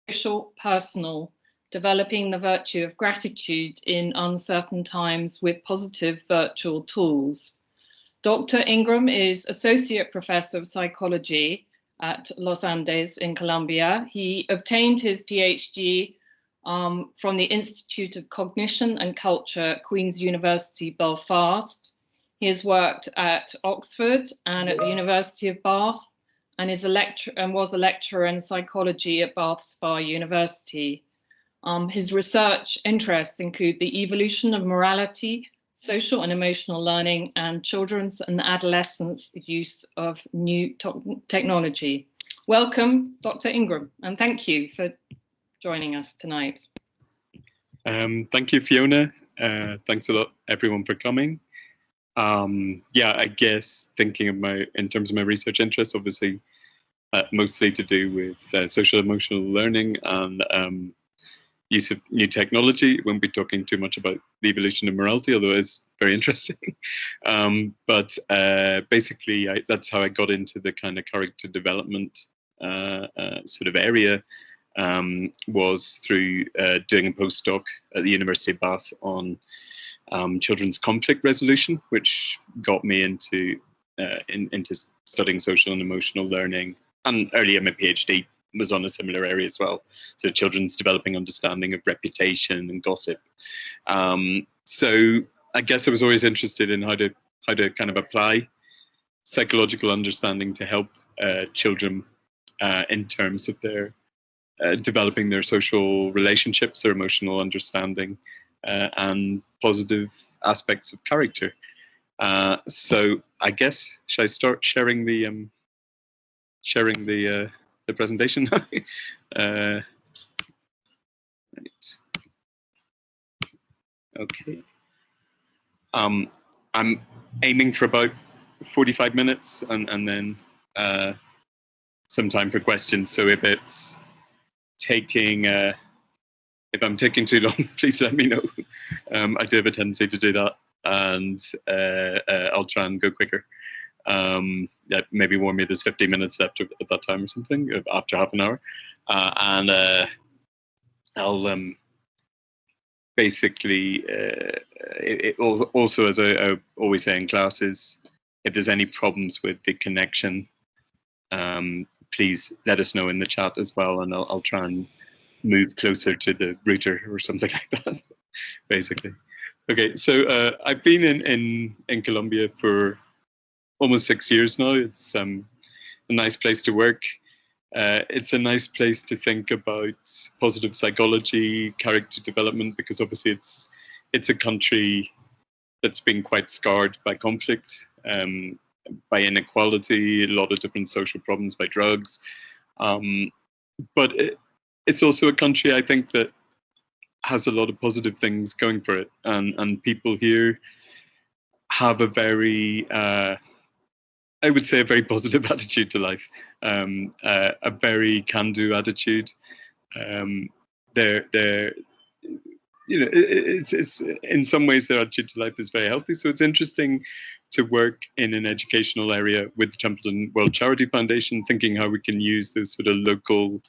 social, personal, developing the virtue of gratitude in uncertain times with positive virtual tools. Dr. Ingram is Associate Professor of Psychology at Los Andes in Colombia. He obtained his PhD from the Institute of Cognition and Culture, Queen's University, Belfast. He has worked at Oxford and at the University of Bath, and was a lecturer in psychology at Bath Spa University. His research interests include the evolution of morality, social and emotional learning, and children's and adolescents' use of new technology. Welcome, Dr. Ingram, and thank you for joining us tonight. Thank you, Fiona. Thanks a lot, everyone, for coming. Yeah, I guess thinking of in terms of my research interests, obviously mostly to do with social emotional learning and use of new technology. Won't be talking too much about the evolution of morality, although it's very interesting. But basically, that's how I got into the kind of character development sort of area, was through doing a postdoc at the University of Bath on children's conflict resolution, which got me into studying social and emotional learning. And earlier, my PhD was on a similar area as well. So children's developing understanding of reputation and gossip. So I guess I was always interested in how to kind of apply psychological understanding to help children in terms of their developing their social relationships, their emotional understanding, and positive aspects of character. So I guess, should I start sharing the presentation now? Right. Okay. I'm aiming for about 45 minutes and then some time for questions. So if it's if I'm taking too long, please let me know. I do have a tendency to do that, and I'll try and go quicker. Yeah, maybe warn me there's 50 minutes left at that time or something, after half an hour. And I'll basically, it also, as I always say in classes, if there's any problems with the connection, please let us know in the chat as well, and I'll try and move closer to the router or something like that, basically. Okay, so I've been in Colombia for almost 6 years now. It's a nice place to work. It's a nice place to think about positive psychology, character development, because obviously it's a country that's been quite scarred by conflict, by inequality, a lot of different social problems, by drugs. But it's also a country, I think, that has a lot of positive things going for it. And people here have a very, I would say, a very positive attitude to life, a very can-do attitude. They're you know, it's in some ways their attitude to life is very healthy. So it's interesting to work in an educational area with the Templeton World Charity Foundation, thinking how we can use those sort of local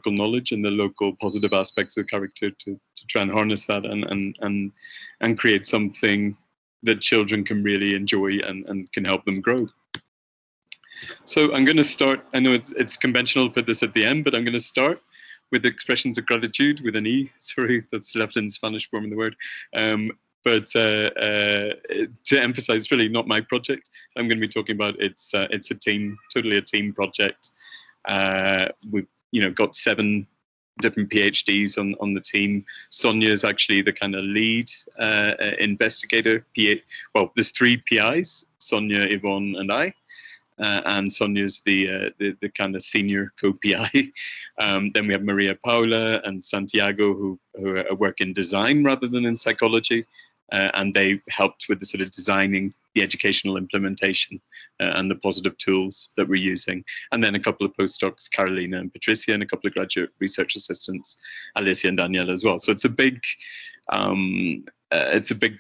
knowledge and the local positive aspects of character to try and harness that and create something that children can really enjoy and can help them grow. So I'm going to start. I know it's conventional to put this at the end, but I'm going to start with expressions of gratitude with an E. Sorry, that's left in Spanish form of the word. But to emphasize, it's really not my project. I'm going to be talking about it's a team, totally a team project. We've got 7 different PhDs on the team. Sonia is actually the kind of lead investigator. Well, there's 3 PIs: Sonia, Yvonne, and I. And Sonia's the kind of senior co-PI. Then we have Maria Paula and Santiago, who work in design rather than in psychology. And they helped with the sort of designing the educational implementation and the positive tools that we're using. And then a couple of postdocs, Carolina and Patricia, and a couple of graduate research assistants, Alicia and Daniela as well. So it's a big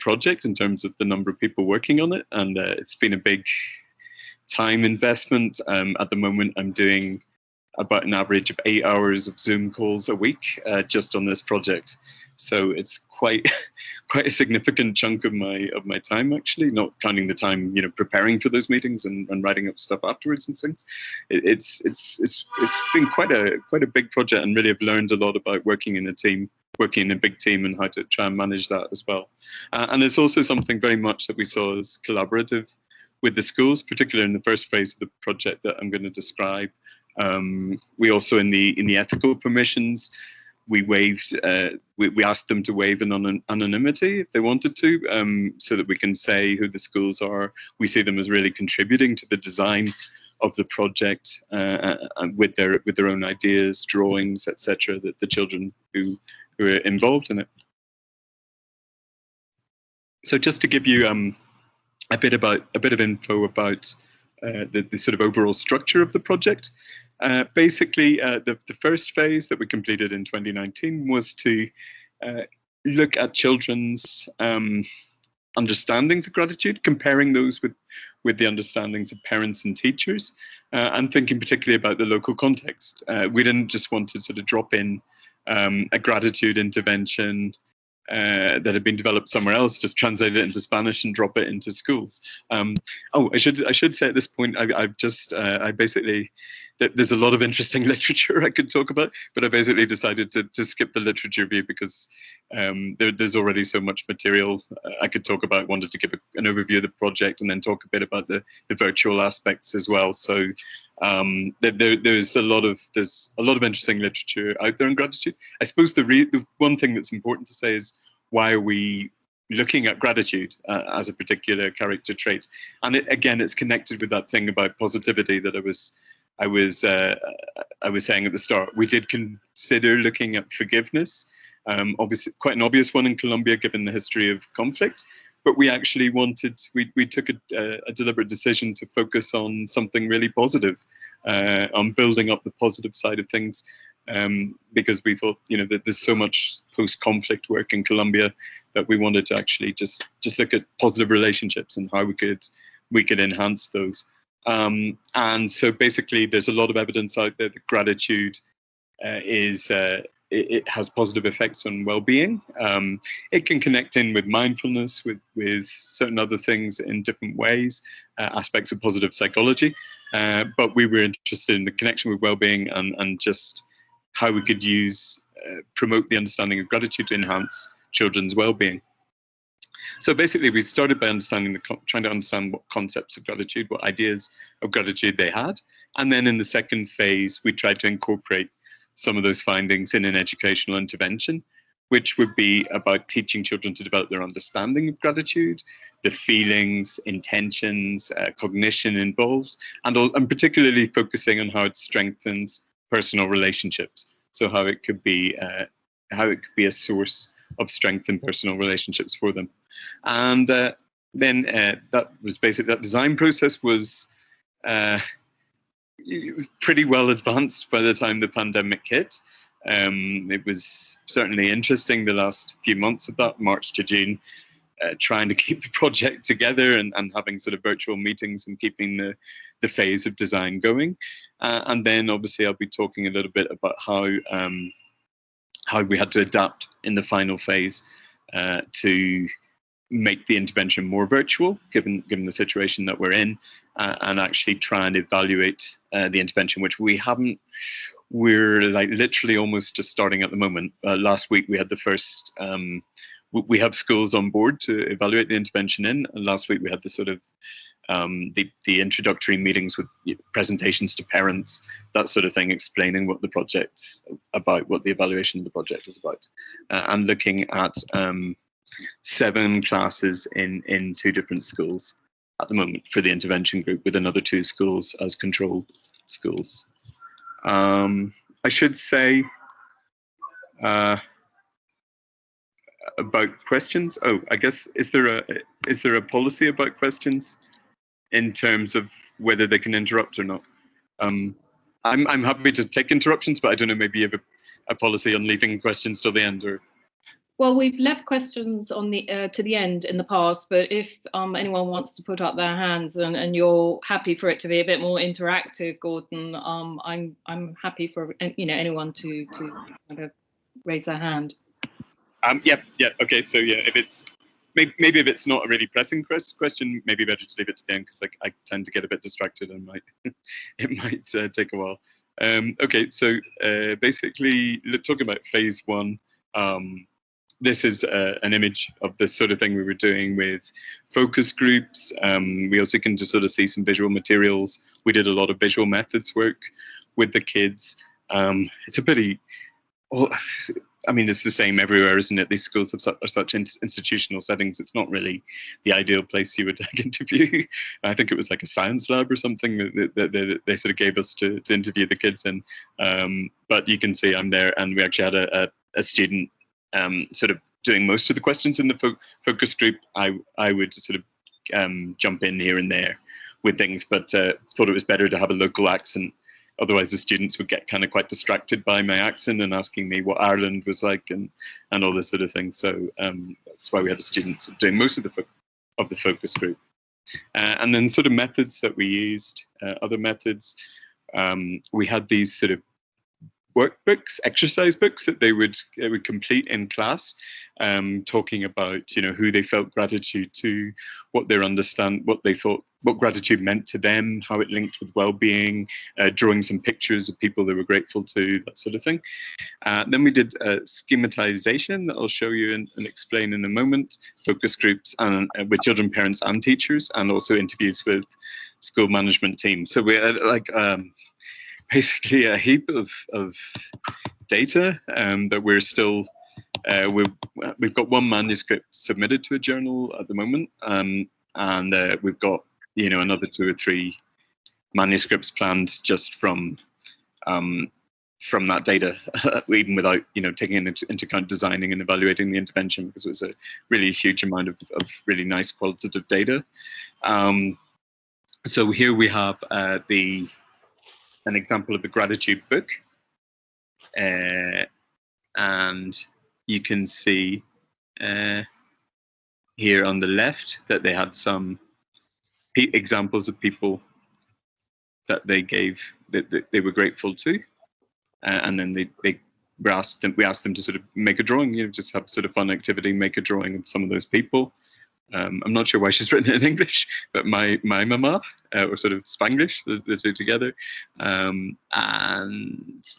project in terms of the number of people working on it, and it's been a big time investment. At the moment, I'm doing about an average of 8 hours of Zoom calls a week just on this project. So it's quite quite a significant chunk of my time, actually, not counting the time preparing for those meetings and writing up stuff afterwards and things. It's been quite a big project, and really have learned a lot about working in a team, working in a big team, and how to try and manage that as well. And it's also something very much that we saw as collaborative with the schools, particularly in the first phase of the project that I'm going to describe. We also, in the ethical permissions, we waived. We asked them to waive anonymity if they wanted to, so that we can say who the schools are. We see them as really contributing to the design of the project with their own ideas, drawings, etc. That the children who are involved in it. So just to give you a bit of info about the sort of overall structure of the project. Basically, the first phase that we completed in 2019 was to look at children's understandings of gratitude, comparing those with the understandings of parents and teachers, and thinking particularly about the local context. We didn't just want to sort of drop in a gratitude intervention that had been developed somewhere else, just translate it into Spanish and drop it into schools. Oh, I should say at this point, I basically, there's a lot of interesting literature I could talk about, but I basically decided to skip the literature review because there's already so much material I could talk about. Wanted to give an overview of the project and then talk a bit about the virtual aspects as well. So there's a lot of interesting literature out there on gratitude. I suppose the one thing that's important to say is, why are we looking at gratitude as a particular character trait? And it's connected with that thing about positivity that I was saying at the start. We did consider looking at forgiveness, obviously quite an obvious one in Colombia given the history of conflict. But we actually we took a deliberate decision to focus on something really positive, on building up the positive side of things, because we thought, that there's so much post-conflict work in Colombia that we wanted to actually just look at positive relationships and how we could enhance those. And so basically, there's a lot of evidence out there that gratitude it has positive effects on well-being. It can connect in with mindfulness, with certain other things in different ways, aspects of positive psychology. But we were interested in the connection with well-being and just how we could promote the understanding of gratitude to enhance children's well-being. So basically, we started by trying to understand what concepts of gratitude, what ideas of gratitude they had. And then in the second phase, we tried to incorporate some of those findings in an educational intervention, which would be about teaching children to develop their understanding of gratitude, the feelings, intentions, cognition involved, and particularly focusing on how it strengthens personal relationships. So how it could be a source of strength in personal relationships for them. And then that was basically, that design process was pretty well advanced by the time the pandemic hit. It was certainly interesting the last few months of that, March to June, trying to keep the project together and having sort of virtual meetings and keeping the phase of design going. And then obviously I'll be talking a little bit about how we had to adapt in the final phase to make the intervention more virtual, given the situation that we're in, and actually try and evaluate the intervention, which we're like literally almost just starting at the moment. Last week we had the first, we have schools on board to evaluate the intervention in, and last week we had the sort of the introductory meetings with presentations to parents, that sort of thing, explaining what the project's about, what the evaluation of the project is about, and looking at 7 classes in 2 different schools at the moment for the intervention group, with another 2 schools as control schools. I should say about questions. Oh, I guess, is there a policy about questions in terms of whether they can interrupt or not? I'm happy to take interruptions, but I don't know, maybe you have a policy on leaving questions till the end, or... Well, we've left questions on the to the end in the past, but if anyone wants to put up their hands and you're happy for it to be a bit more interactive, Gordon, I'm happy for anyone to kind of raise their hand. Yeah. Okay. So yeah, if it's maybe if it's not a really pressing question, maybe better to leave it to the end because I tend to get a bit distracted and it might take a while. Okay. So basically, talking about phase one. This is an image of the sort of thing we were doing with focus groups. We also can just sort of see some visual materials. We did a lot of visual methods work with the kids. It's a pretty, well, I mean, it's the same everywhere, isn't it? These schools are such institutional settings. It's not really the ideal place you would interview. I think it was like a science lab or something that they sort of gave us to interview the kids in. But you can see I'm there, and we actually had a student sort of doing most of the questions in the focus group. I would sort of jump in here and there with things, but thought it was better to have a local accent. Otherwise, the students would get kind of quite distracted by my accent and asking me what Ireland was like and all this sort of thing. So that's why we had a student doing most of the focus group. And then sort of methods that we used, other methods. We had these sort of workbooks, exercise books that they would complete in class, talking about who they felt gratitude to, what they thought, what gratitude meant to them, how it linked with well-being, drawing some pictures of people they were grateful to, that sort of thing. Then we did schematization that I'll show you and explain in a moment, focus groups and with children, parents and teachers, and also interviews with school management teams. So we had basically a heap of data that we're still we've got one manuscript submitted to a journal at the moment, and we've got another 2 or 3 manuscripts planned just from that data, even without taking into account designing and evaluating the intervention, because it was a really huge amount of really nice qualitative data. So here we have an example of the gratitude book, and you can see here on the left that they had some examples of people that they gave that they were grateful to, and then we asked them to sort of make a drawing, just have sort of fun activity, make a drawing of some of those people. I'm not sure why she's written it in English, but my mama, or sort of Spanglish, the two together. And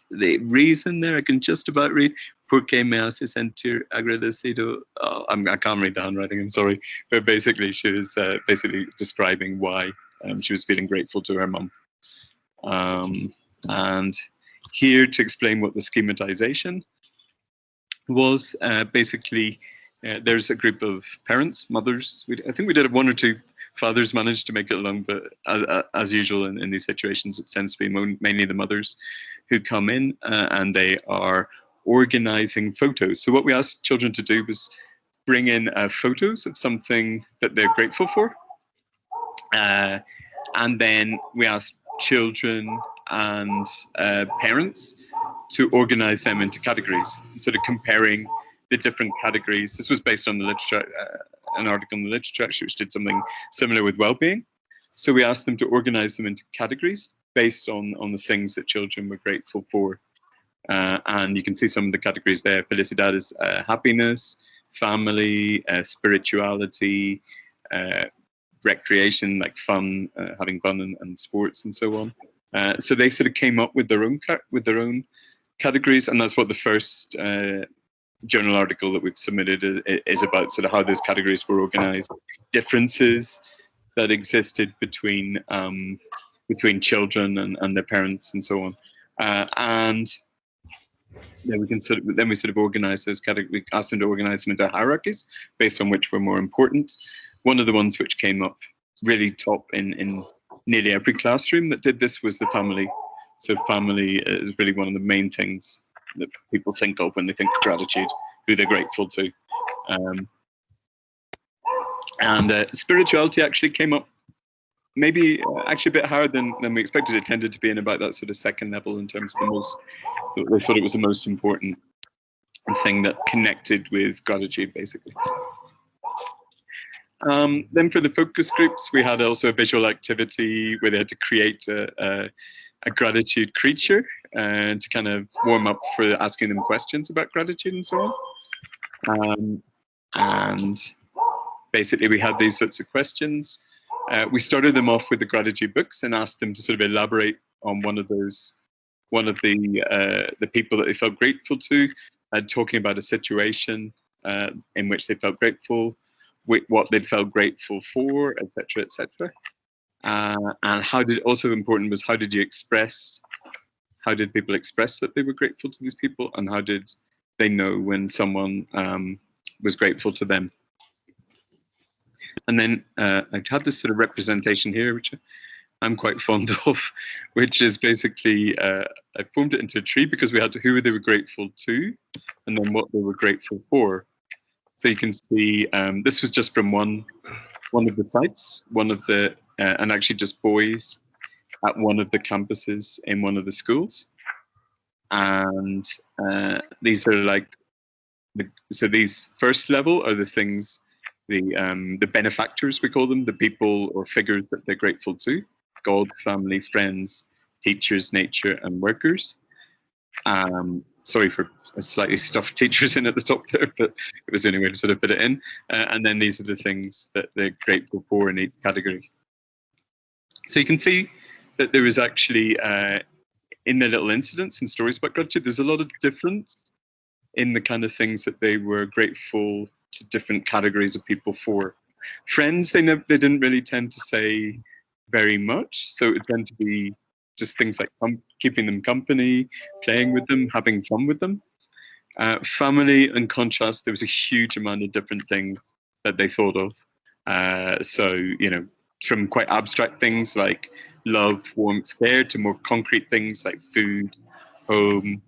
the reason there, I can just about read, porque me hace sentir agradecido. Oh, I can't read the handwriting, I'm sorry. But basically, she was basically describing why she was feeling grateful to her mum. And here to explain what the schematization was, basically, there's a group of parents, mothers. I think we did 1 or 2 fathers managed to make it along, but as usual in these situations, it tends to be mainly the mothers who come in, and they are organizing photos. So what we asked children to do was bring in photos of something that they're grateful for. And then we asked children and parents to organize them into categories, sort of comparing the different categories. This was based on the literature, an article in the literature actually, which did something similar with well-being. So we asked them to organize them into categories based on the things that children were grateful for. And you can see some of the categories there. Felicidad is happiness, family, spirituality, recreation, like fun, having fun and sports and so on. So they sort of came up with their own categories, and that's what the first journal article that we've submitted is about, sort of how those categories were organized, differences that existed between children and their parents and so on. And then we sort of organize those categories. We asked them to organize them into hierarchies based on which were more important. One of the ones which came up really top in nearly every classroom that did this was the family. So family is really one of the main things that people think of when they think of gratitude, who they're grateful to. And spirituality actually came up maybe actually a bit higher than we expected. It tended to be in about that sort of second level in terms of they thought it was the most important. thing that connected with gratitude, basically. Then for the focus groups, we had also a visual activity where they had to create a gratitude creature to kind of warm up for asking them questions about gratitude and so on. And basically we had these sorts of questions. We started them off with the gratitude books and asked them to sort of elaborate on one of the people that they felt grateful to, talking about a situation in which they felt grateful, what they'd felt grateful for, etc., etc. And also important was how did people express that they were grateful to these people, and how did they know when someone was grateful to them? And then I had this sort of representation here, which I'm quite fond of, which is basically I formed it into a tree because we had who they were grateful to, and then what they were grateful for. So you can see this was just from one of the sites, and actually just boys at one of the campuses in one of the schools. And these are like so these first level are the things, the benefactors, we call them, the people or figures that they're grateful to: God, family, friends, teachers, nature, and workers. Sorry for slightly stuffed teachers in at the top there, but it was the only way to sort of put it in. And then these are the things that they're grateful for in each category. So you can see that there was actually, in the little incidents and stories about gratitude, there's a lot of difference in the kind of things that they were grateful to different categories of people for. Friends, they didn't really tend to say very much, so it would tend to be just things like keeping them company, playing with them, having fun with them. Family, in contrast, there was a huge amount of different things that they thought of. So, you know, from quite abstract things like love, warmth, care, to more concrete things like food, home,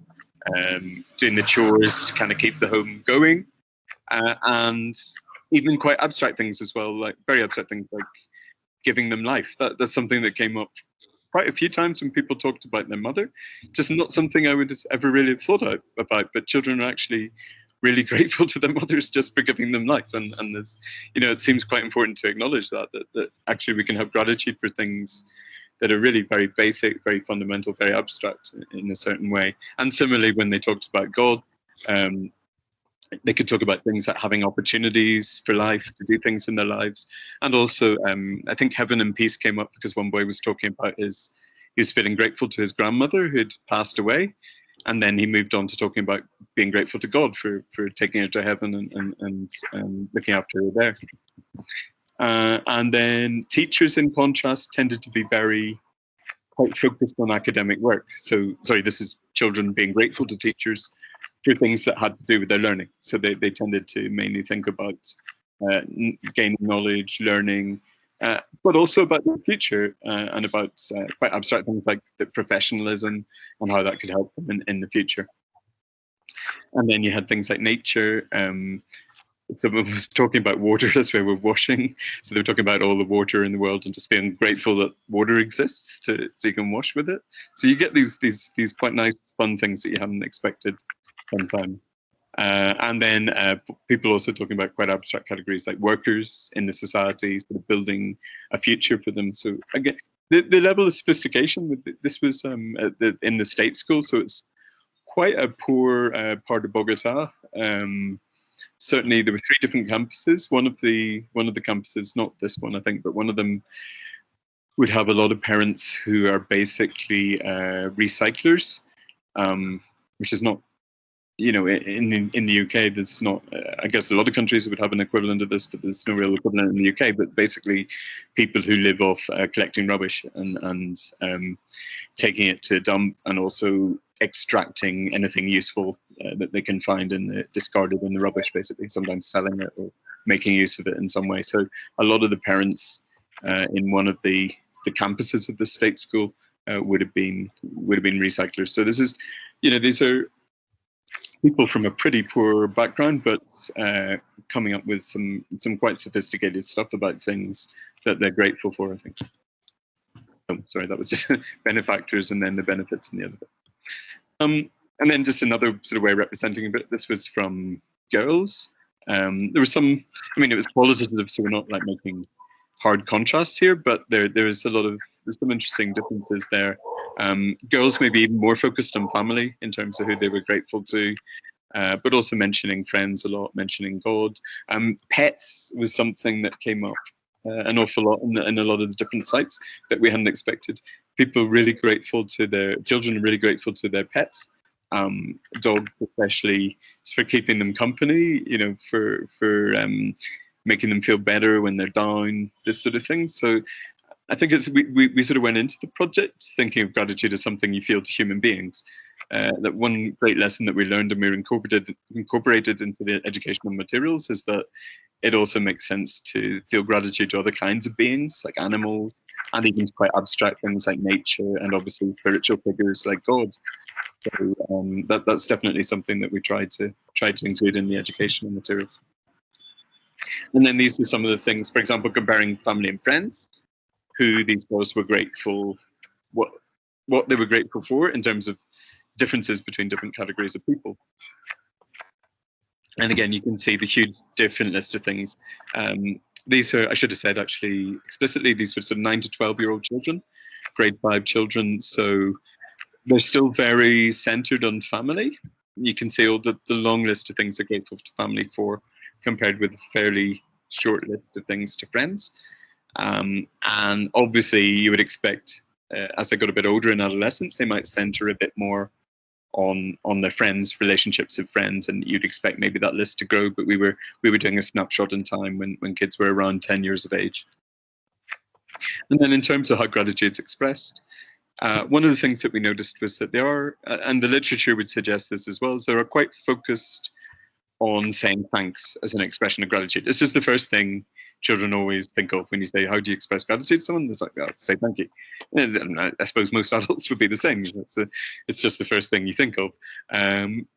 doing the chores to kind of keep the home going, and even quite abstract things as well, like very abstract things like giving them life. That's something that came up quite a few times when people talked about their mother. Just not something I would ever really have thought about, but children are actually really grateful to their mothers just for giving them life. And there's, you know, it seems quite important to acknowledge that actually we can have gratitude for things that are really very basic, very fundamental, very abstract in a certain way. And similarly, when they talked about God, they could talk about things like having opportunities for life, to do things in their lives. And also, I think heaven and peace came up because one boy was talking about he was feeling grateful to his grandmother who'd passed away. And then he moved on to talking about being grateful to God for taking her to heaven and looking after her there. And then teachers, in contrast, tended to be quite focused on academic work. So, sorry, this is children being grateful to teachers for things that had to do with their learning. So they tended to mainly think about gaining knowledge, learning, but also about the future and about quite abstract things like the professionalism and how that could help them in the future. And then you had things like nature. Someone was talking about water as we were washing. So they were talking about all the water in the world and just being grateful that water exists so you can wash with it. So you get these quite nice, fun things that you haven't expected sometimes. And then people also talking about quite abstract categories like workers in the society, sort of building a future for them. So again, the level of sophistication with this was in the state school, so it's quite a poor part of Bogotá. Certainly, there were 3 different campuses. One of the campuses, not this one, I think, but one of them would have a lot of parents who are basically recyclers, which is not, you know, in the UK, there's not. I guess a lot of countries would have an equivalent of this, but there's no real equivalent in the UK. But basically, people who live off collecting rubbish and taking it to dump, and also extracting anything useful that they can find discarded in the rubbish, basically, sometimes selling it or making use of it in some way. So a lot of the parents in one of the campuses of the state school would have been recyclers. So this is, you know, these are people from a pretty poor background, but coming up with some quite sophisticated stuff about things that they're grateful for, I think. Oh, sorry, that was just benefactors and then the benefits in the other bit. And then just another sort of way of representing a bit, this was from girls. There was some, I mean, it was qualitative, so we're not like making hard contrasts here, but there's some interesting differences there. Girls may be even more focused on family in terms of who they were grateful to, but also mentioning friends a lot, mentioning God. Pets was something that came up an awful lot in a lot of the different sites that we hadn't expected. People really grateful to their children, really grateful to their pets. Dogs especially for keeping them company, you know, for making them feel better when they're down, this sort of thing. So I think we sort of went into the project thinking of gratitude as something you feel to human beings. That one great lesson that we learned and we incorporated into the educational materials is that it also makes sense to feel gratitude to other kinds of beings, like animals, and even to quite abstract things like nature, and obviously spiritual figures like God. So that's definitely something that we tried to include in the educational materials. And then these are some of the things, for example, comparing family and friends, who these girls were grateful, what they were grateful for in terms of differences between different categories of people. And again, you can see the huge different list of things. These are, I should have said actually explicitly, these were sort of 9 to 12-year-old children, grade 5 children. So they're still very centered on family. You can see all the long list of things they're grateful to family for, compared with a fairly short list of things to friends. And obviously you would expect, as they got a bit older in adolescence, they might center a bit more on their friends, relationships of friends, and you'd expect maybe that list to grow, but we were doing a snapshot in time when kids were around 10 years of age. And then in terms of how gratitude's expressed, one of the things that we noticed was that they are, and the literature would suggest this as well, is they are quite focused on saying thanks as an expression of gratitude. It's just the first thing children always think of when you say, how do you express gratitude to someone? It's like, oh, say thank you. And I suppose most adults would be the same. It's just the first thing you think of.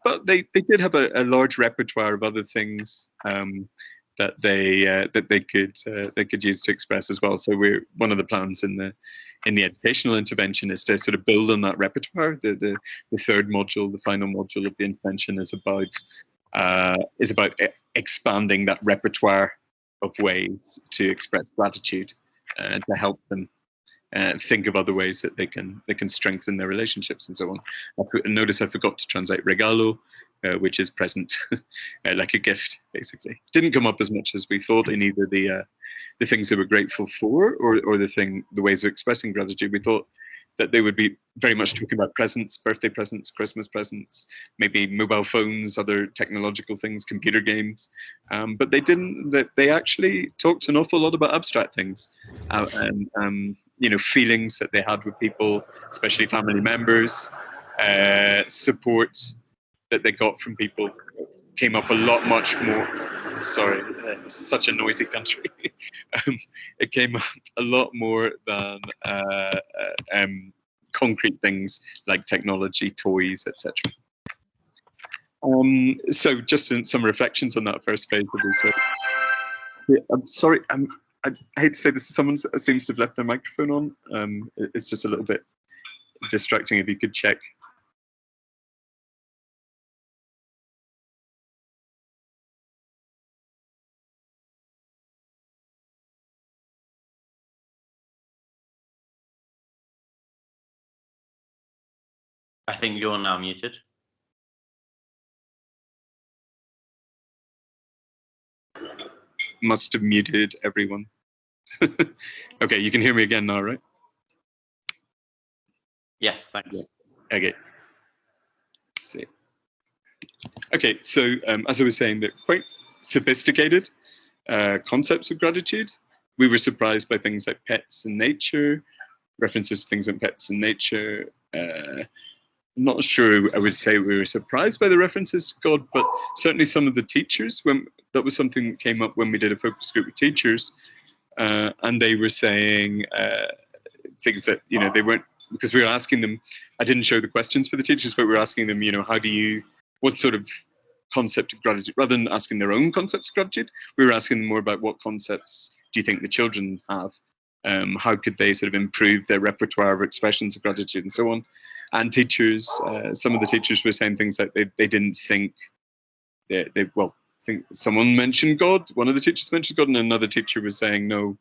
But they did have a large repertoire of other things that they could use to express as well. So one of the plans in the educational intervention is to sort of build on that repertoire. The third module, the final module of the intervention, is about expanding that repertoire of ways to express gratitude, to help them think of other ways that they can strengthen their relationships and so on. Notice I forgot to translate regalo, which is present, like a gift, basically. Didn't come up as much as we thought in either the things they were grateful for or the ways of expressing gratitude. We thought that they would be very much talking about presents, birthday presents, Christmas presents, maybe mobile phones, other technological things, computer games. But they didn't. They actually talked an awful lot about abstract things, and feelings that they had with people, especially family members, support that they got from people came up a lot much more. Sorry, it's such a noisy country. It came up a lot more than concrete things like technology, toys, etc. So just some reflections on that first phase of research. Yeah, I'm sorry, I hate to say this, someone seems to have left their microphone on. It's just a little bit distracting. If you could check. I think you're now muted. Must have muted everyone. Okay, you can hear me again now, right? Yes, thanks. Yeah. Okay. Let's see. Okay, so as I was saying, they're quite sophisticated concepts of gratitude. We were surprised by things like pets and nature, references to things like pets and nature. I'm not sure I would say we were surprised by the references to God, but certainly some of the teachers, that was something that came up when we did a focus group with teachers, and they were saying things that, they weren't, because we were asking them, I didn't show the questions for the teachers, but we were asking them, what sort of concept of gratitude, rather than asking their own concepts of gratitude, we were asking them more about what concepts do you think the children have? How could they sort of improve their repertoire of expressions of gratitude and so on? And teachers, some of the teachers were saying things like they didn't think, I think someone mentioned God, one of the teachers mentioned God, and another teacher was saying no,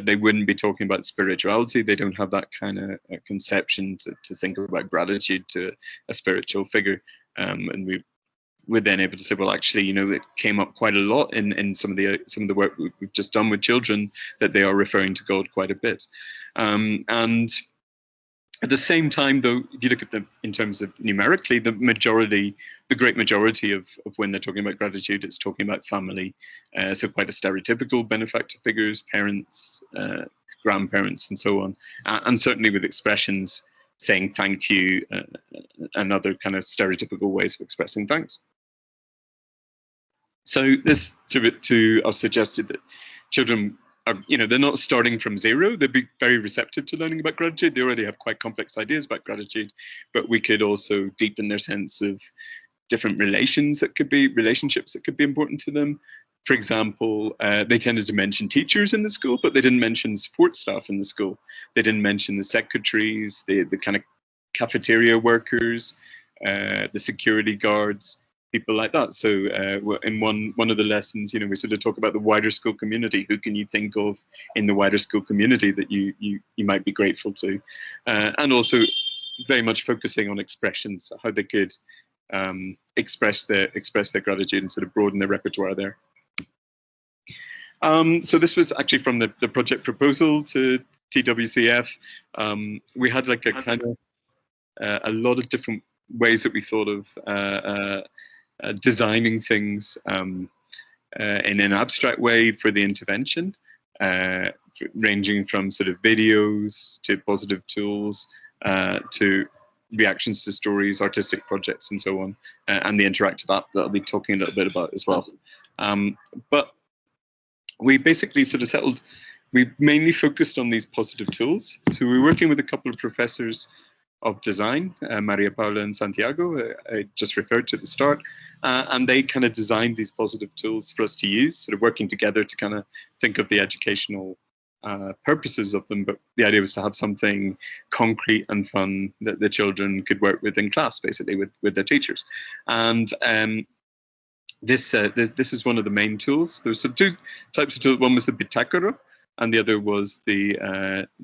they wouldn't be talking about spirituality. They don't have that kind of conception to think about gratitude to a spiritual figure. And we were then able to say, well, actually, you know, it came up quite a lot in some of the work we've just done with children, that they are referring to God quite a bit. And at the same time, though, if you look at them in terms of numerically, the great majority of when they're talking about gratitude, it's talking about family. So quite a stereotypical benefactor figures, parents, grandparents, and so on. And certainly with expressions saying thank you and other kind of stereotypical ways of expressing thanks. So this to us suggested that children are, you know, they're not starting from zero. They'd be very receptive to learning about gratitude. They already have quite complex ideas about gratitude, but we could also deepen their sense of different relationships that could be important to them. For example, they tended to mention teachers in the school, but they didn't mention support staff in the school. They didn't mention the secretaries, the kind of cafeteria workers, the security guards, people like that. So in one of the lessons, you know, we sort of talk about the wider school community. Who can you think of in the wider school community that you might be grateful to? And also very much focusing on expressions, how they could express their gratitude and sort of broaden their repertoire there. So this was actually from the project proposal to TWCF. We had like a kind of a lot of different ways that we thought of designing things in an abstract way for the intervention, ranging from sort of videos to positive tools to reactions to stories, artistic projects, and so on, and the interactive app that I'll be talking a little bit about as well. But we basically sort of settled, we mainly focused on these positive tools. So we were working with a couple of professors of design, Maria Paula and Santiago, I just referred to at the start, and they kind of designed these positive tools for us to use, sort of working together to kind of think of the educational purposes of them. But the idea was to have something concrete and fun that the children could work with in class, basically with their teachers. And this is one of the main tools. There's two types of tools. One was the Bittacuda, and the other was the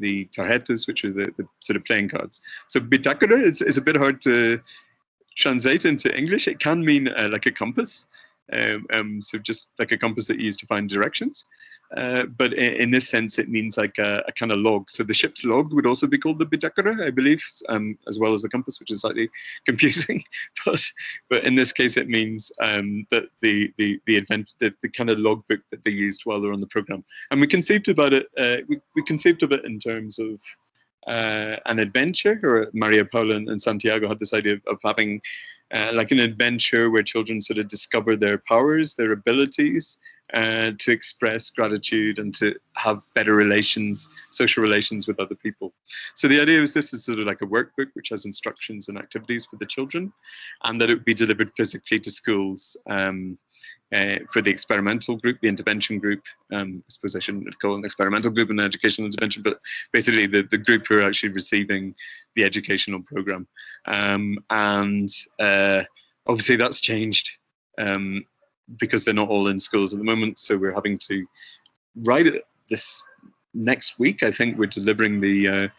tarjetas, which are the sort of playing cards. So Bittacuda is a bit hard to translate into English. It can mean like a compass, so just like a compass that you use to find directions. But in this sense, it means like a kind of log. So the ship's log would also be called the Bittacuda, I believe, as well as the compass, which is slightly confusing. But in this case, it means that the kind of logbook that they used while they're on the program. And we conceived about it. We conceived of it in terms of an adventure, or Maria Paula and Santiago had this idea of having like an adventure where children sort of discover their powers, their abilities, to express gratitude and to have better relations, social relations with other people. So the idea is this is sort of like a workbook which has instructions and activities for the children, and that it would be delivered physically to schools for the experimental group, the intervention group. I suppose I shouldn't call it an experimental group and educational intervention, but basically the group who are actually receiving the educational program. And obviously that's changed because they're not all in schools at the moment. So we're having to write it this next week. I think we're delivering the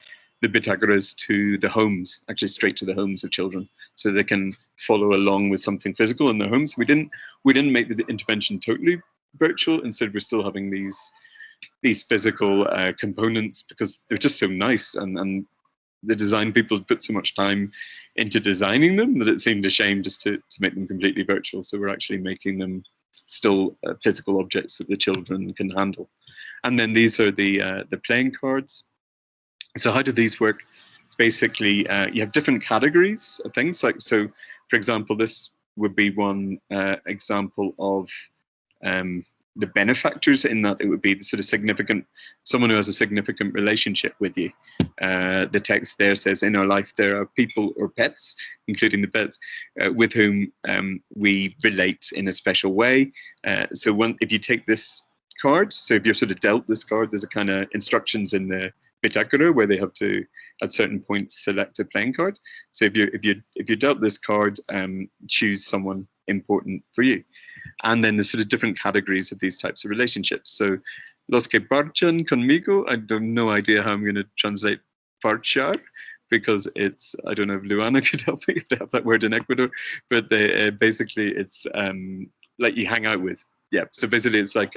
Bittacudas to the homes, actually straight to the homes of children, so they can follow along with something physical in their homes. We didn't make the intervention totally virtual. Instead, we're still having these physical components because they're just so nice, and the design people put so much time into designing them that it seemed a shame just to make them completely virtual. So we're actually making them still physical objects that the children can handle. And then these are the playing cards. So how do these work? Basically, you have different categories of things. Like, so, for example, this would be one example of the benefactors, in that it would be the sort of significant, someone who has a significant relationship with you. The text there says, in our life, there are people or pets, including the pets, with whom we relate in a special way. So if you take this card. So if you're sort of dealt this card, there's a kind of instructions in the Bittacuda where they have to, at certain points, select a playing card. So if you're dealt this card, choose someone important for you. And then there's sort of different categories of these types of relationships. So los que parchan conmigo, I have no idea how I'm going to translate parchar, because it's, I don't know if Luana could help me if they have that word in Ecuador, but they basically it's like you hang out with. Yeah, so basically it's like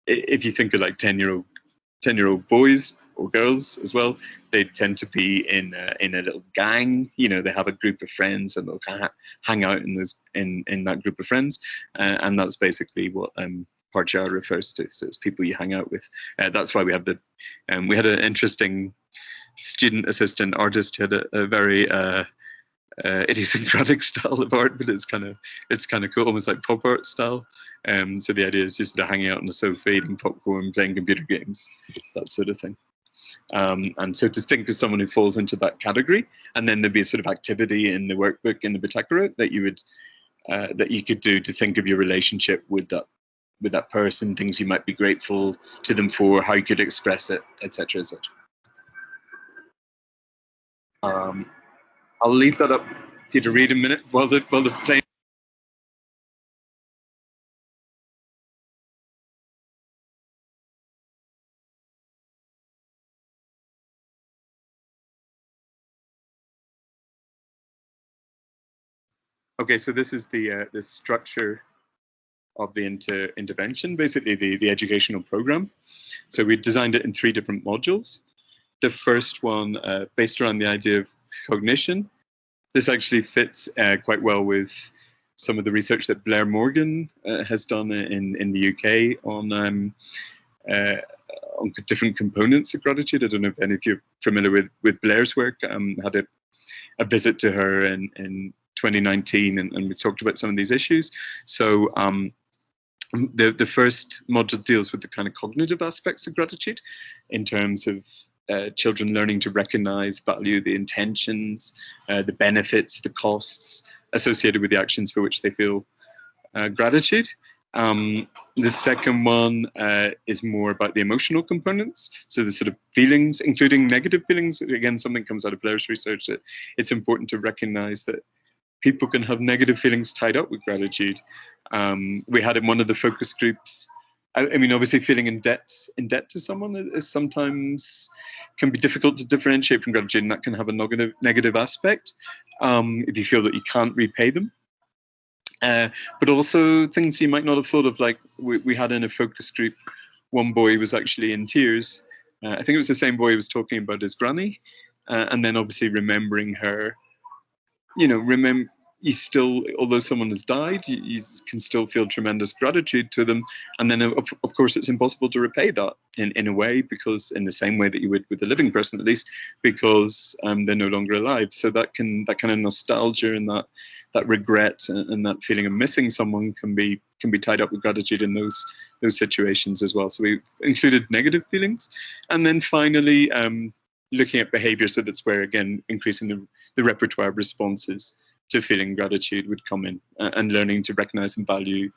if you think of like 10-year-old boys or girls as well, they tend to be in a little gang. You know, they have a group of friends and they'll hang out in that group of friends, and that's basically what parchar refers to. So it's people you hang out with. That's why we have we had an interesting student assistant artist who had a very idiosyncratic style of art, but it's kind of cool, almost like pop art style. So the idea is just hanging out on the sofa, eating popcorn, playing computer games, that sort of thing. And so to think of someone who falls into that category, and then there'd be a sort of activity in the workbook in the Bittacuda that you could do to think of your relationship with that person, things you might be grateful to them for, how you could express it, etc., etc. I'll leave that up to you to read a minute while they're playing. Okay, so this is the structure of the intervention, basically the educational program. So we designed it in 3 different modules. The first one based around the idea of cognition. This actually fits quite well with some of the research that Blair Morgan has done in the UK on different components of gratitude. I don't know if any of you are familiar with Blair's work. Had a visit to her in 2019, and we talked about some of these issues. So the first module deals with the kind of cognitive aspects of gratitude in terms of children learning to recognize, value the intentions, the benefits, the costs associated with the actions for which they feel gratitude. The second one is more about the emotional components, so the sort of feelings, including negative feelings. Again, something comes out of Blair's research that it's important to recognize that people can have negative feelings tied up with gratitude. We had in one of the focus groups, I mean, obviously feeling in debt to someone is sometimes can be difficult to differentiate from gratitude, and that can have a negative aspect if you feel that you can't repay them. But also things you might not have thought of, like we had in a focus group, one boy was actually in tears. I think it was the same boy who was talking about his granny, and then obviously remembering her. You know, you still, although someone has died, you can still feel tremendous gratitude to them. And then, of course, it's impossible to repay that in a way, because in the same way that you would with a living person, at least, because they're no longer alive. So that kind of nostalgia and that regret and that feeling of missing someone can be tied up with gratitude in those situations as well. So we included negative feelings, and then finally looking at behavior. So that's where, again, increasing the repertoire of responses to feeling gratitude would come in, and learning to recognize and value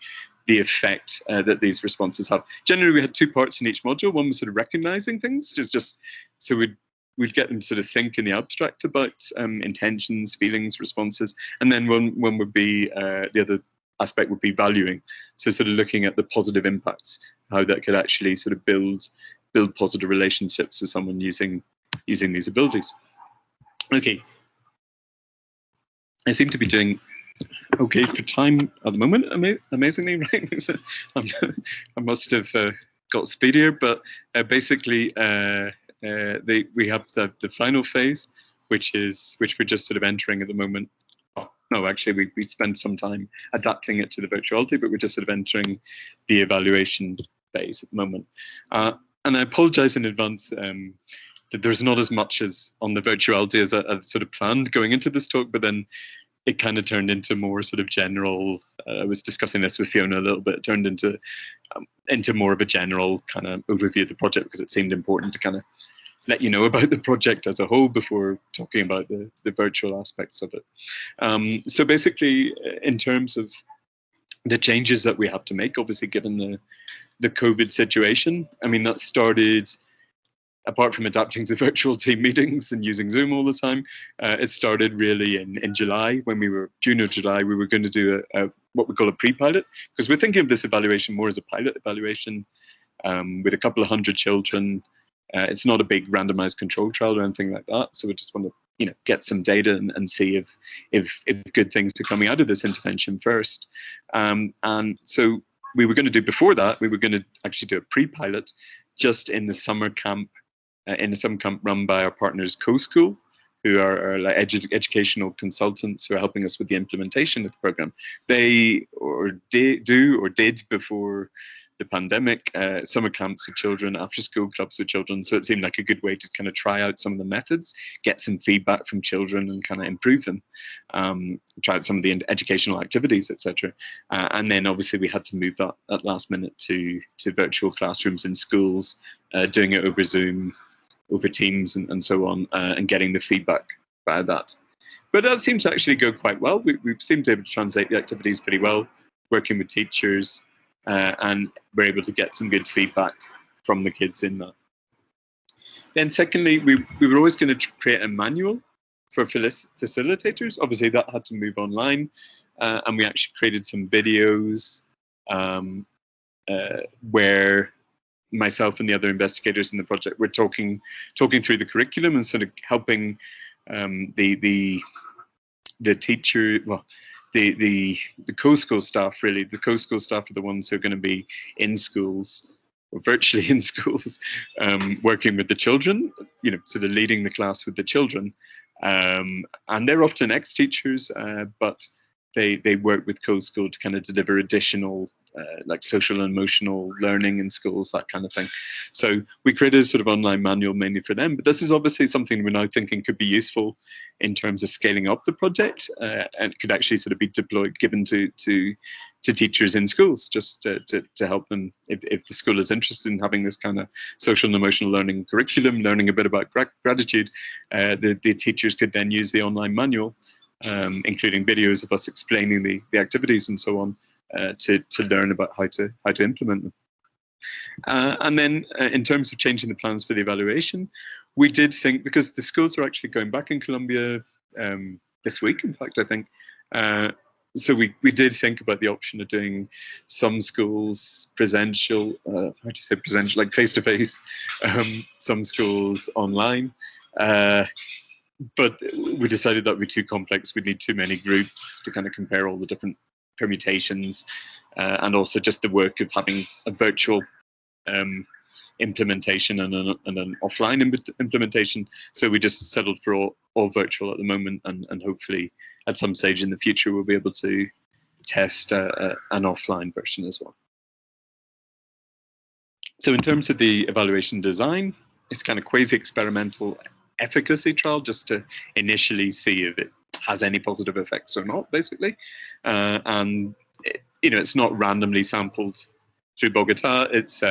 the effect that these responses have. Generally, we had 2 parts in each module. One was sort of recognizing things, just so we'd get them to sort of think in the abstract about intentions, feelings, responses, and then one would be the other aspect would be valuing. So sort of looking at the positive impacts, how that could actually sort of build positive relationships with someone using these abilities. Okay. I seem to be doing okay for time at the moment, amazingly, right? I must have got speedier, but basically we have the final phase, which we're just sort of entering at the moment. Oh, no, actually, we spent some time adapting it to the virtuality, but we're just sort of entering the evaluation phase at the moment. And I apologize in advance that there's not as much as on the virtuality as I sort of planned going into this talk, but then it kind of turned into more sort of general. I was discussing this with Fiona a little bit. It turned into more of a general kind of overview of the project, because it seemed important to kind of let you know about the project as a whole before talking about the virtual aspects of it. So basically, in terms of the changes that we have to make, obviously, given the COVID situation. I mean, that started, apart from adapting to virtual team meetings and using Zoom all the time, it started really in July, when June or July, we were going to do what we call a pre-pilot, because we're thinking of this evaluation more as a pilot evaluation with a couple of hundred children. It's not a big randomized control trial or anything like that. So we just want to, get some data and see if good things are coming out of this intervention first. And so we were going to do, before that, we were going to actually do a pre-pilot just in the summer camp, run by our partners CoSchool, who are like educational consultants who are helping us with the implementation of the program. They did before the pandemic, summer camps with children, after school clubs with children. So it seemed like a good way to kind of try out some of the methods, get some feedback from children and kind of improve them, try out some of the educational activities, etc. And then obviously we had to move that at last minute to virtual classrooms in schools, doing it over Zoom, over Teams and so on, and getting the feedback via that. But that seemed to actually go quite well. We seemed to be able to translate the activities pretty well, working with teachers, and we're able to get some good feedback from the kids in that. Then secondly, we were always going to create a manual for facilitators. Obviously that had to move online, and we actually created some videos where myself and the other investigators in the project were talking through the curriculum and sort of helping the teacher, well, the CoSchool staff, really. The CoSchool staff are the ones who are going to be in schools, or virtually in schools, working with the children, sort of leading the class with the children. And they're often ex-teachers, but they work with CoSchool to kind of deliver additional like social and emotional learning in schools, that kind of thing. So we created a sort of online manual mainly for them, but this is obviously something we're now thinking could be useful in terms of scaling up the project, and could actually sort of be deployed, given to teachers in schools, just to help them, if the school is interested in having this kind of social and emotional learning curriculum, learning a bit about gratitude, the teachers could then use the online manual, including videos of us explaining the activities and so on, to learn about how to implement them. And then in terms of changing the plans for the evaluation, we did think, because the schools are actually going back in Colombia this week, in fact, I think. So we did think about the option of doing some schools presential, how do you say presential, like face-to-face, some schools online. But we decided that would be too complex. We'd need too many groups to kind of compare all the different permutations, and also just the work of having a virtual implementation and an offline implementation. So we just settled for all virtual at the moment, and hopefully at some stage in the future we'll be able to test an offline version as well. So in terms of the evaluation design, it's kind of quasi-experimental efficacy trial, just to initially see if it has any positive effects or not, basically. And it's not randomly sampled through Bogotá. It's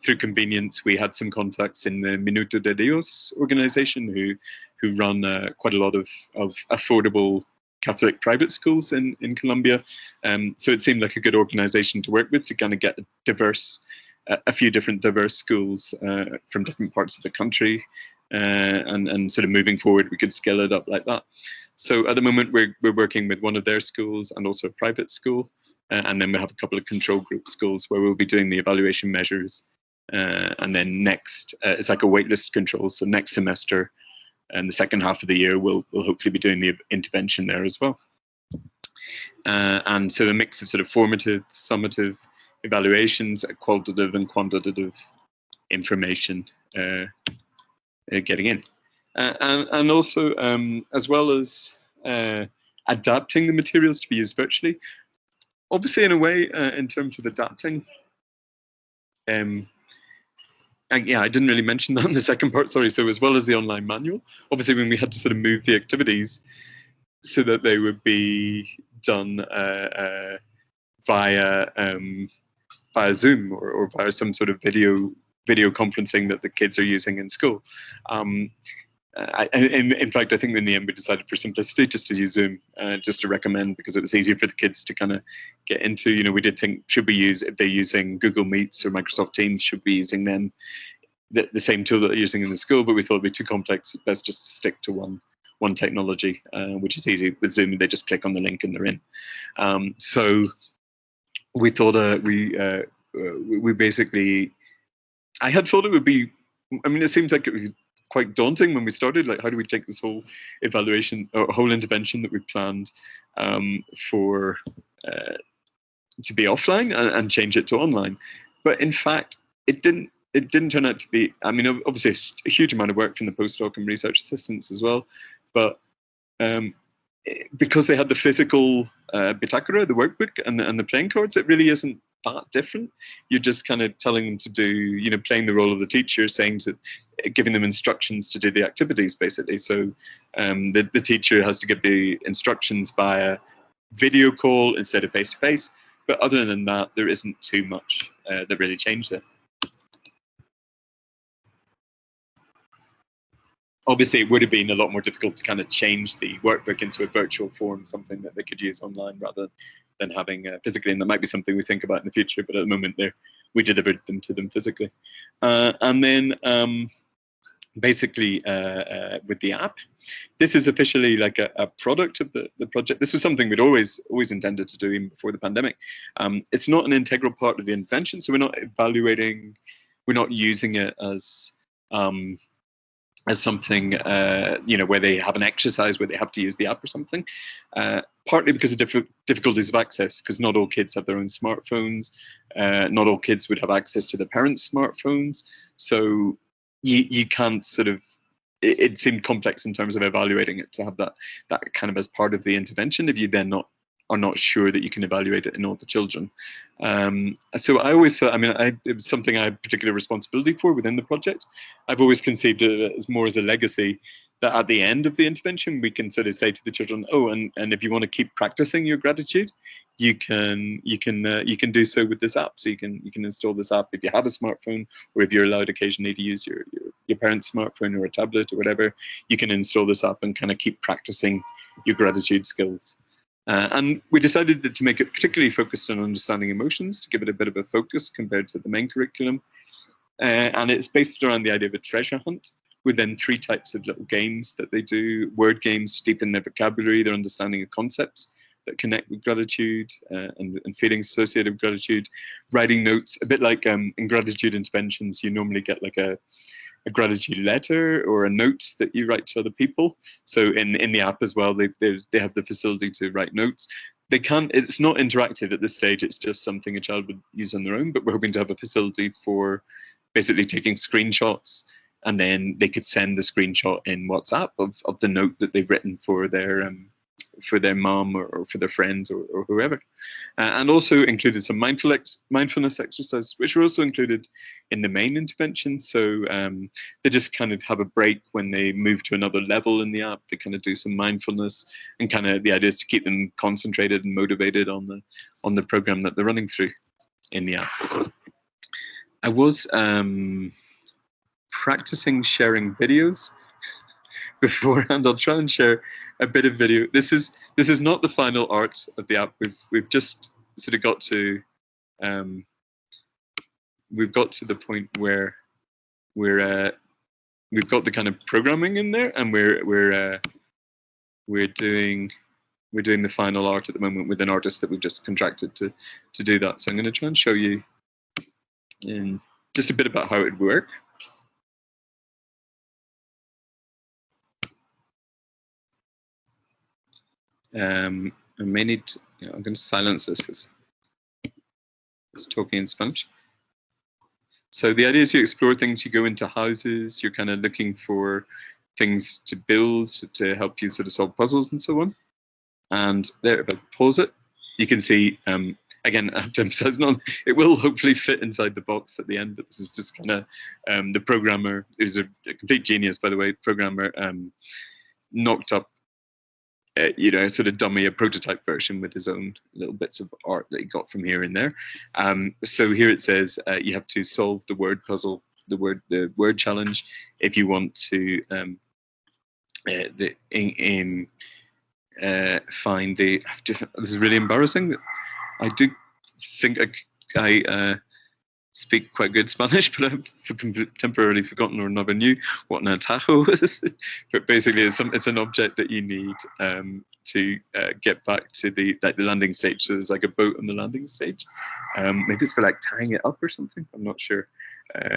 through convenience. We had some contacts in the Minuto de Dios organization who run quite a lot of affordable Catholic private schools in Colombia. So it seemed like a good organization to work with, to kind of get a few different diverse schools from different parts of the country, and sort of moving forward we could scale it up like that. So at the moment we're working with one of their schools and also a private school, and then we have a couple of control group schools where we'll be doing the evaluation measures, and then next it's like a waitlist control, so next semester and the second half of the year we'll hopefully be doing the intervention there as well. And so a mix of sort of formative, summative evaluations, qualitative and quantitative information getting in, and also as well as adapting the materials to be used virtually. Obviously, in a way, in terms of adapting, yeah, I didn't really mention that in the second part, sorry. So as well as the online manual, obviously when we had to sort of move the activities so that they would be done via Zoom or via some sort of video conferencing that the kids are using in school. in fact, I think in the end we decided for simplicity just to use Zoom, just to recommend, because it was easier for the kids to kind of get into. You know, we did think, should we use, if they're using Google Meets or Microsoft Teams, should we be using them, the same tool that they're using in the school? But we thought it'd be too complex. It's best just to stick to one technology, which is easy. With Zoom, they just click on the link and they're in. So we thought we basically, I had thought it would be, I mean, it seems like it was quite daunting when we started. Like, how do we take this whole evaluation or whole intervention that we planned for to be offline and change it to online? But in fact, it didn't turn out to be. I mean, obviously, a huge amount of work from the postdoc and research assistants as well. But because they had the physical Bittacuda, the workbook, and the playing cards, it really isn't that different. You're just kind of telling them to do, you know, playing the role of the teacher, giving them instructions to do the activities, basically. So the teacher has to give the instructions via video call instead of face-to-face. But other than that, there isn't too much that really changed it. Obviously, it would have been a lot more difficult to kind of change the workbook into a virtual form, something that they could use online rather than having physically. And that might be something we think about in the future, but at the moment we delivered them to them physically. And then basically with the app, this is officially like a product of the project. This was something we'd always intended to do even before the pandemic. It's not an integral part of the intervention, so we're not evaluating, we're not using it as something, you know, where they have an exercise where they have to use the app or something, partly because of difficulties of access, because not all kids have their own smartphones, not all kids would have access to their parents' smartphones, so you can't sort of, it seemed complex in terms of evaluating it to have that kind of as part of the intervention if you then are not sure that you can evaluate it in all the children. So I always thought, I mean, it was something I had particular responsibility for within the project. I've always conceived it as more as a legacy, that at the end of the intervention, we can sort of say to the children, oh, and if you want to keep practicing your gratitude, you can do so with this app. So you can install this app if you have a smartphone, or if you're allowed occasionally to use your parents' smartphone or a tablet or whatever, you can install this app and kind of keep practicing your gratitude skills. And we decided to make it particularly focused on understanding emotions, to give it a bit of a focus compared to the main curriculum. And it's based around the idea of a treasure hunt, with then 3 types of little games that they do: word games to deepen their vocabulary, their understanding of concepts that connect with gratitude and feelings associated with gratitude, writing notes, a bit like in gratitude interventions, you normally get like a gratitude letter or a note that you write to other people. So in the app as well, they have the facility to write notes. They can't, it's not interactive at this stage, it's just something a child would use on their own, but we're hoping to have a facility for basically taking screenshots, and then they could send the screenshot in WhatsApp of the note that they've written for their mom or for their friends or whoever. And also included some mindfulness exercises, which were also included in the main intervention. So they just kind of have a break when they move to another level in the app. They kind of do some mindfulness, and kind of the idea is to keep them concentrated and motivated on the program that they're running through in the app. I was practicing sharing videos beforehand. I'll try and share a bit of video. This is not the final art of the app. We've just sort of got to we've got to the point where we've got the kind of programming in there, and we're doing the final art at the moment with an artist that we've just contracted to do that. So I'm going to try and show you in just a bit about how it would work. I may need to, I'm going to silence this because it's talking in Spanish. So the idea is you explore things, you go into houses, you're kind of looking for things to build to help you sort of solve puzzles and so on. And there, if I pause it, you can see, again, I have to emphasize, it will hopefully fit inside the box at the end, but this is just kind of the programmer, who's a complete genius, by the way, programmer, knocked up sort of dummy, a prototype version with his own little bits of art that he got from here and there. So here it says you have to solve the word puzzle, the word challenge, if you want to find the. This is really embarrassing. I do think I speak quite good Spanish, but I've temporarily forgotten or never knew what an atajo is. But basically, it's an object that you need to get back to the landing stage. So there's like a boat on the landing stage. Maybe it's for like tying it up or something. I'm not sure.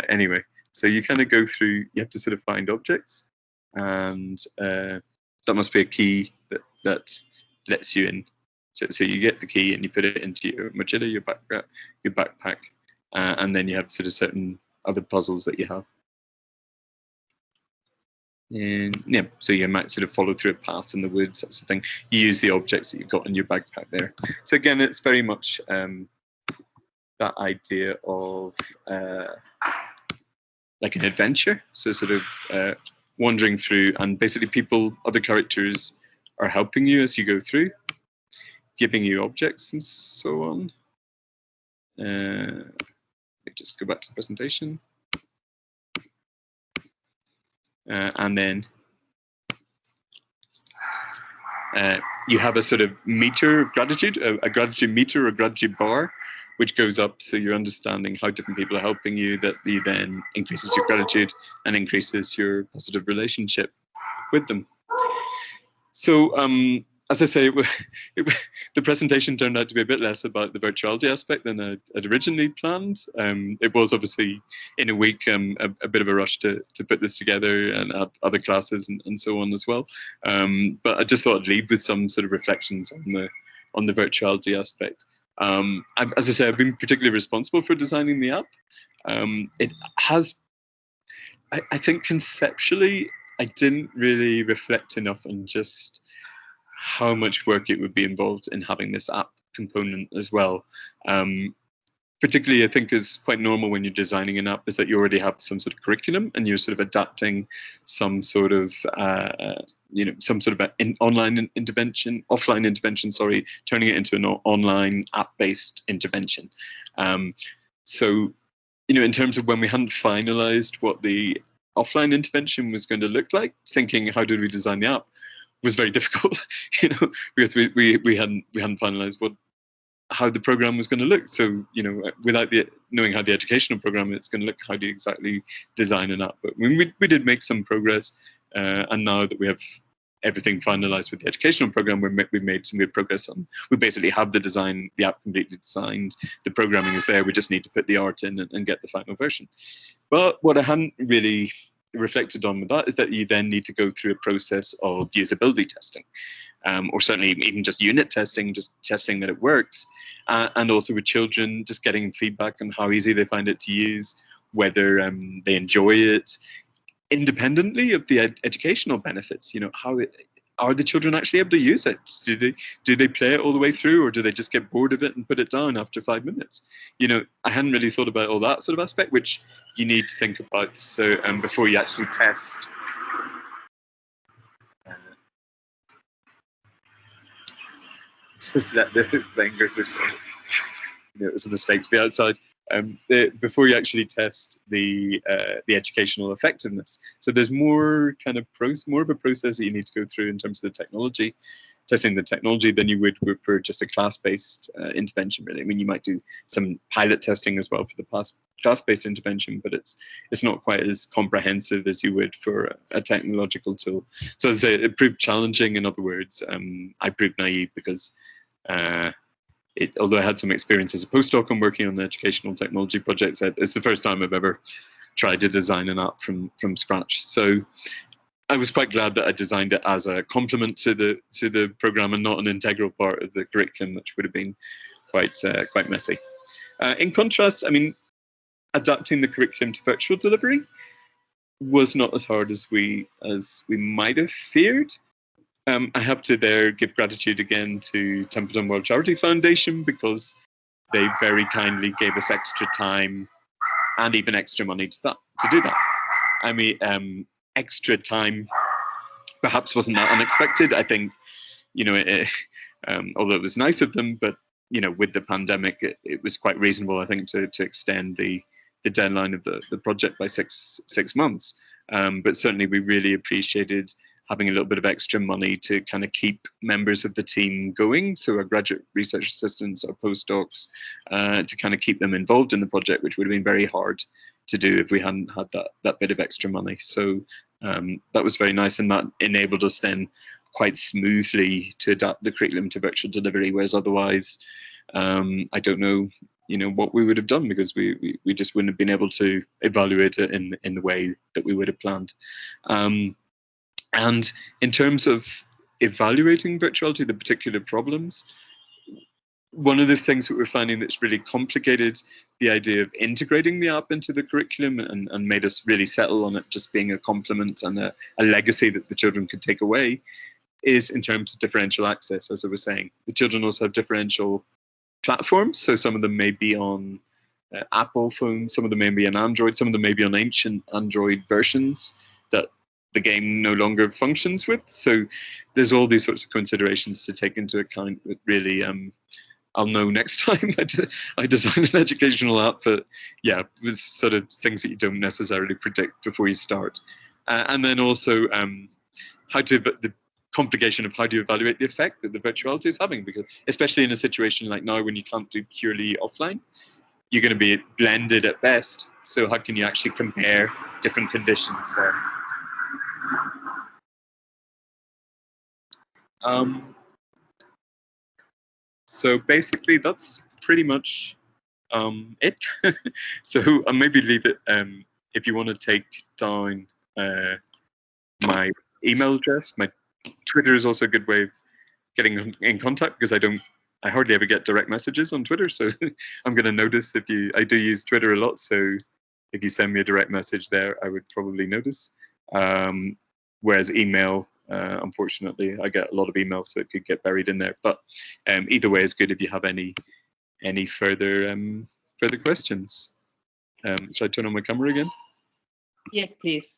Anyway, so you kind of go through. You have to sort of find objects, and that must be a key that lets you in. So you get the key and you put it into your mochila, your backpack. And then you have sort of certain other puzzles that you have. And yeah, so you might sort of follow through a path in the woods, that sort of thing. You use the objects that you've got in your backpack there. So again, it's very much that idea of like an adventure. So sort of wandering through, and basically other characters are helping you as you go through, giving you objects and so on. Just go back to the presentation. And then you have a sort of meter of gratitude, a gratitude meter or gratitude bar, which goes up, so you're understanding how different people are helping you, that you then increases your gratitude and increases your positive relationship with them. So as I say, the presentation turned out to be a bit less about the virtuality aspect than I'd originally planned. It was obviously in a week a bit of a rush to put this together and add other classes and so on as well. But I just thought I'd leave with some sort of reflections on the virtuality aspect. As I say, I've been particularly responsible for designing the app. It has, I think conceptually, I didn't really reflect enough on just how much work it would be involved in having this app component as well. Particularly, I think is quite normal when you're designing an app is that you already have some sort of curriculum and you're sort of adapting some sort of, some sort of offline intervention, sorry, turning it into an online app-based intervention. So, in terms of when we hadn't finalized what the offline intervention was going to look like, thinking how did we design the app was very difficult, because we hadn't finalized how the program was going to look. So, without knowing how the educational program is going to look, how do you exactly design an app? But we did make some progress, and now that we have everything finalized with the educational program, we've made some good progress on. We basically have the app completely designed. The programming is there. We just need to put the art in and get the final version. But what I hadn't really reflected on with that is that you then need to go through a process of usability testing, or certainly even just unit testing, just testing that it works, and also with children, just getting feedback on how easy they find it to use, whether they enjoy it, independently of the educational benefits. Are the children actually able to use it? Do they play it all the way through, or do they just get bored of it and put it down after 5 minutes? I hadn't really thought about all that sort of aspect, which you need to think about. So before you actually test. Just let the plane go through. So, it was a mistake to be outside. Before you actually test the educational effectiveness. So there's more of a process that you need to go through in terms of the technology, testing the technology, than you would for just a class-based intervention, really. I mean, you might do some pilot testing as well for the class-based intervention, but it's not quite as comprehensive as you would for a technological tool. So as I say, it proved challenging. In other words, I proved naive because although I had some experience as a postdoc on working on the educational technology projects, it's the first time I've ever tried to design an app from scratch. So I was quite glad that I designed it as a complement to the program and not an integral part of the curriculum, which would have been quite messy. In contrast, I mean, adapting the curriculum to virtual delivery was not as hard as we might have feared. I have to there give gratitude again to Templeton World Charity Foundation, because they very kindly gave us extra time and even extra money to do that. I mean, extra time perhaps wasn't that unexpected. I think, although it was nice of them, but with the pandemic, it was quite reasonable, I think, to extend the deadline of the project by six months. But certainly we really appreciated having a little bit of extra money to kind of keep members of the team going. So our graduate research assistants, our postdocs, to kind of keep them involved in the project, which would have been very hard to do if we hadn't had that bit of extra money. So that was very nice, and that enabled us then quite smoothly to adapt the curriculum to virtual delivery, whereas otherwise, I don't know, what we would have done, because we just wouldn't have been able to evaluate it in the way that we would have planned. And in terms of evaluating virtuality, the particular problems, one of the things that we're finding that's really complicated the idea of integrating the app into the curriculum and made us really settle on it just being a complement and a legacy that the children could take away is in terms of differential access. As I was saying, the children also have differential platforms. So some of them may be on Apple phones, some of them may be on Android, some of them may be on ancient Android versions that the game no longer functions with. So there's all these sorts of considerations to take into account that really, I'll know next time I design an educational app, but yeah, it was sort of things that you don't necessarily predict before you start. And then also the complication of how do you evaluate the effect that the virtuality is having, because especially in a situation like now when you can't do purely offline, you're going to be blended at best. So how can you actually compare different conditions there? So basically that's pretty much it. So I'll maybe leave it, if you want to take down my email address. My Twitter is also a good way of getting in contact, because I hardly ever get direct messages on Twitter. So I'm going to notice I do use Twitter a lot. So if you send me a direct message there, I would probably notice. Whereas email, unfortunately, I get a lot of emails, so it could get buried in there. But either way is good if you have any further questions. Should I turn on my camera again? Yes, please.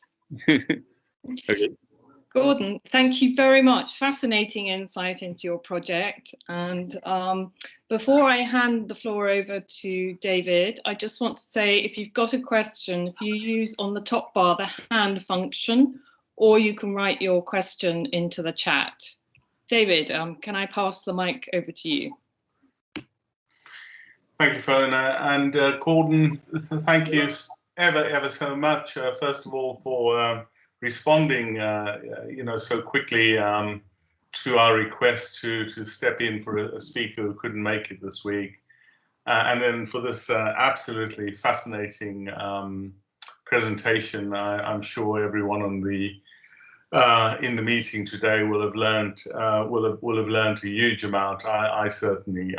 Okay. Gordon, thank you very much. Fascinating insight into your project. And before I hand the floor over to David, I just want to say, if you've got a question, if you use on the top bar the hand function, or you can write your question into the chat. David, can I pass the mic over to you? Thank you, Fiona. And Gordon, thank you ever so much, first of all, for responding so quickly to our request to step in for a speaker who couldn't make it this week, and then for this absolutely fascinating presentation. I'm sure everyone on in the meeting today will have learned a huge amount. I certainly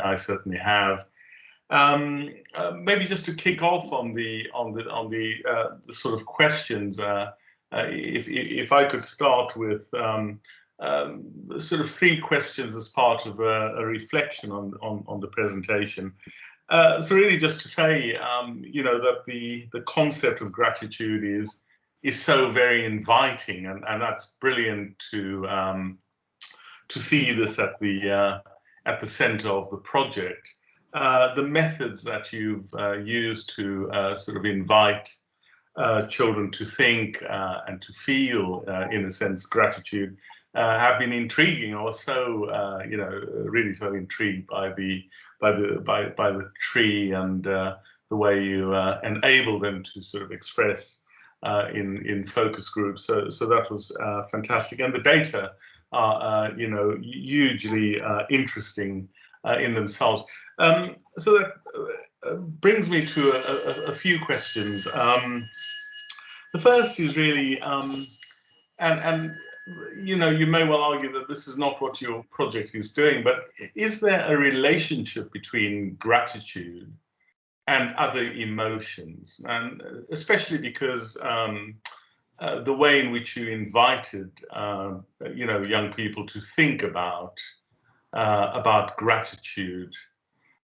have. Maybe just to kick off on the sort of questions, if I could start with sort of 3 questions as part of a reflection on the presentation. So really just to say, that the concept of gratitude is so very inviting, and that's brilliant to see this at the center of the project. The methods that you've used to sort of invite children to think and to feel, in a sense, gratitude, have been intriguing. I was so, really so intrigued by the tree and the way you enable them to sort of express in focus groups. So that was fantastic, and the data are, hugely interesting in themselves. So that brings me to a few questions. The first is really, and you may well argue that this is not what your project is doing, but is there a relationship between gratitude and other emotions? And especially because the way in which you invited, young people to think about gratitude.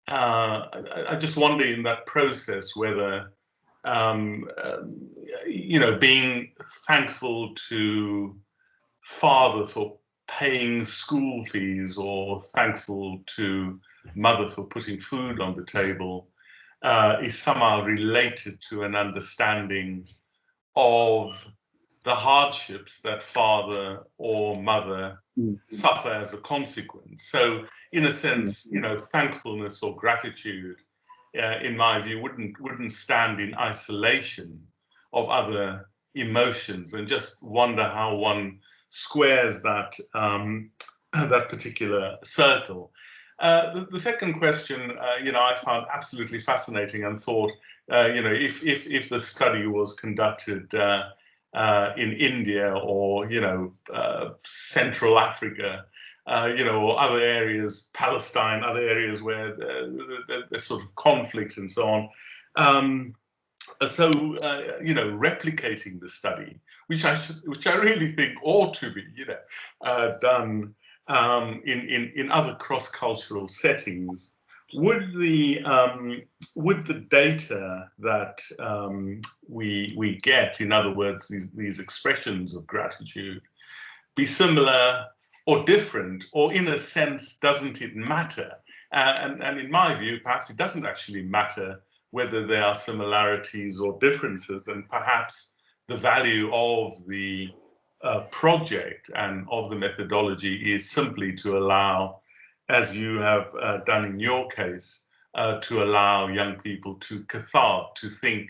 I just wonder in that process whether, being thankful to father for paying school fees, or thankful to mother for putting food on the table, is somehow related to an understanding of the hardships that father or mother suffer as a consequence. So in a sense, you know, thankfulness or gratitude, in my view, wouldn't stand in isolation of other emotions, and just wonder how one squares that that particular circle. The second question, you know, I found absolutely fascinating, and thought, you know, if the study was conducted in India, or, you know, Central Africa, you know, or other areas, Palestine, other areas where there's sort of conflict and so on. So, you know, replicating the study, which I really think ought to be, you know, done in other cross-cultural settings, would the data that we get, in other words, these expressions of gratitude, be similar or different, or in a sense, doesn't it matter? And in my view, perhaps it doesn't actually matter whether there are similarities or differences, and perhaps the value of the project and of the methodology is simply to allow, as you have done in your case, to allow young people to cathart, to think,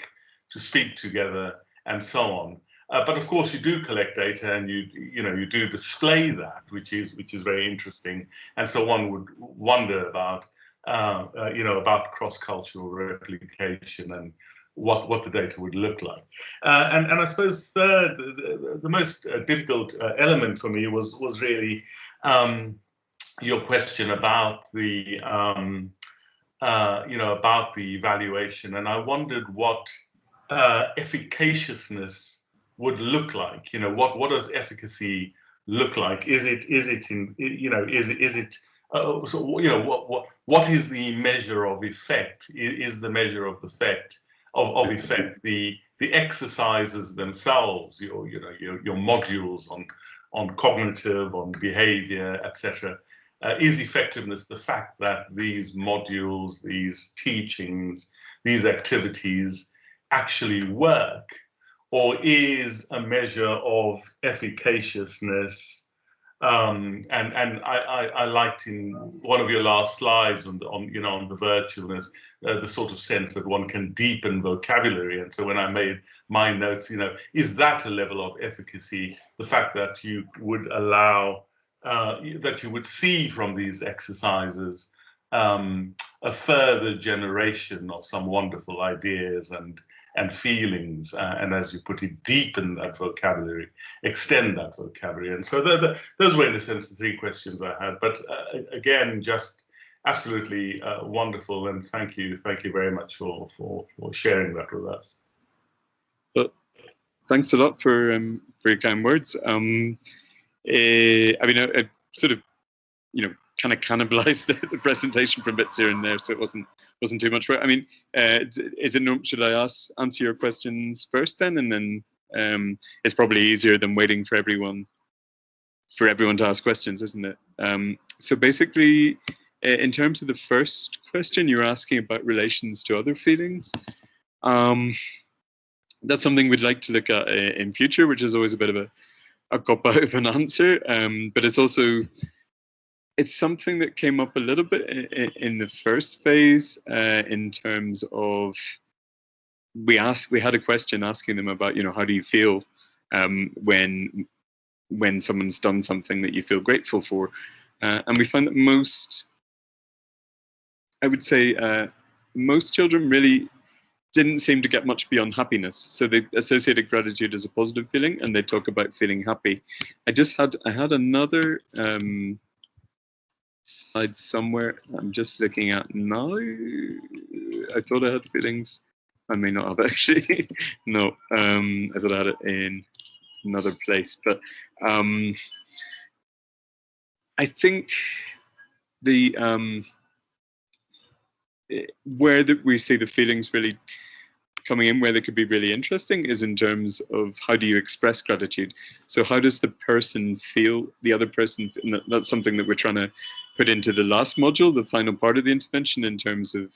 to speak together, and so on. But of course, you do collect data, and you do display that, which is very interesting. And so one would wonder about about cross-cultural replication and what the data would look like. And I suppose third, the most difficult element for me was really your question about the about the evaluation, and I wondered what efficaciousness would look like. You know, what does efficacy look like? Is it in, you know, is it so, you know, what is the measure of effect? Is the measure of the effect of effect the exercises themselves, your modules on cognitive, on behavior, etc. Is effectiveness the fact that these modules, these teachings, these activities actually work, or is a measure of efficaciousness? And I liked in one of your last slides on the virtualness, the sort of sense that one can deepen vocabulary. And so when I made my notes, you know, is that a level of efficacy? The fact that you would allow, that you would see from these exercises a further generation of some wonderful ideas and feelings, and as you put it, deepen that vocabulary, extend that vocabulary. And so those were, in a sense, the three questions I had. But again, just absolutely wonderful, and thank you very much for sharing that with us. Well, thanks a lot for your kind words. I mean, I sort of, you know, kind of cannibalized the presentation from bits here and there, so it wasn't too much work. I mean, should I answer your questions first then, and then it's probably easier than waiting for everyone to ask questions, isn't it? So basically, in terms of the first question, you're asking about relations to other feelings. That's something we'd like to look at in future, which is always a bit of a cop-out of an answer, but it's something that came up a little bit in the first phase, in terms of we had a question asking them about, you know, how do you feel when someone's done something that you feel grateful for, and we found that most children really didn't seem to get much beyond happiness. So they associated gratitude as a positive feeling, and they talk about feeling happy. I had another slide somewhere I'm just looking at now. I thought I had feelings. I may not have actually. No, I thought I had it in another place. But I think the we see the feelings really coming in, where they could be really interesting, is in terms of how do you express gratitude. So how does the person feel, the other person, and that's something that we're trying to put into the last module, the final part of the intervention, in terms of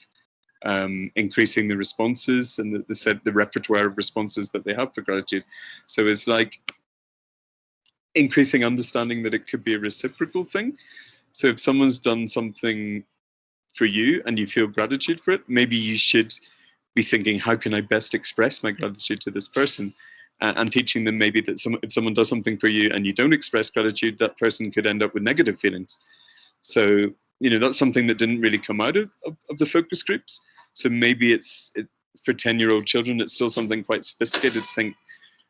increasing the responses and the repertoire of responses that they have for gratitude. So it's like increasing understanding that it could be a reciprocal thing. So if someone's done something for you and you feel gratitude for it, maybe you should be thinking, how can I best express my gratitude to this person? And teaching them maybe that if someone does something for you and you don't express gratitude, that person could end up with negative feelings. So, that's something that didn't really come out of the focus groups. So maybe for 10-year-old children, it's still something quite sophisticated to think,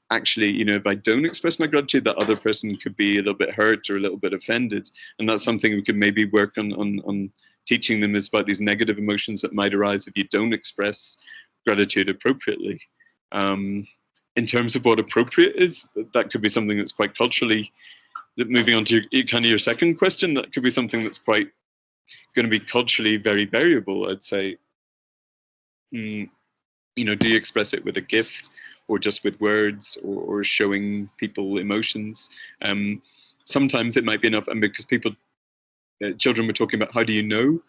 actually, if I don't express my gratitude, that other person could be a little bit hurt or a little bit offended. And that's something we could maybe work on teaching them, is about these negative emotions that might arise if you don't express gratitude appropriately. In terms of what appropriate is, that could be something that's quite culturally, moving on to your second question, that could be something that's quite going to be culturally very variable, I'd say. Do you express it with a gift, or just with words, or showing people emotions? Sometimes it might be enough, and because children were talking about, how do you know?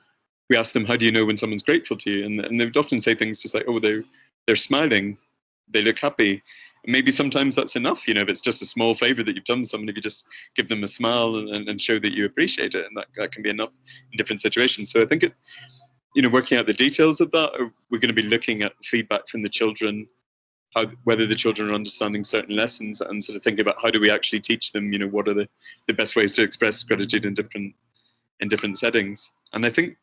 We asked them, how do you know when someone's grateful to you? And they would often say things just like, oh, they're smiling, they look happy. Maybe sometimes that's enough, if it's just a small favor that you've done to someone, if you just give them a smile and show that you appreciate it, and that can be enough in different situations. So I think working out the details of that, we're going to be looking at feedback from the children, whether the children are understanding certain lessons, and sort of think about how do we actually teach them, what are the best ways to express gratitude in different settings. And I think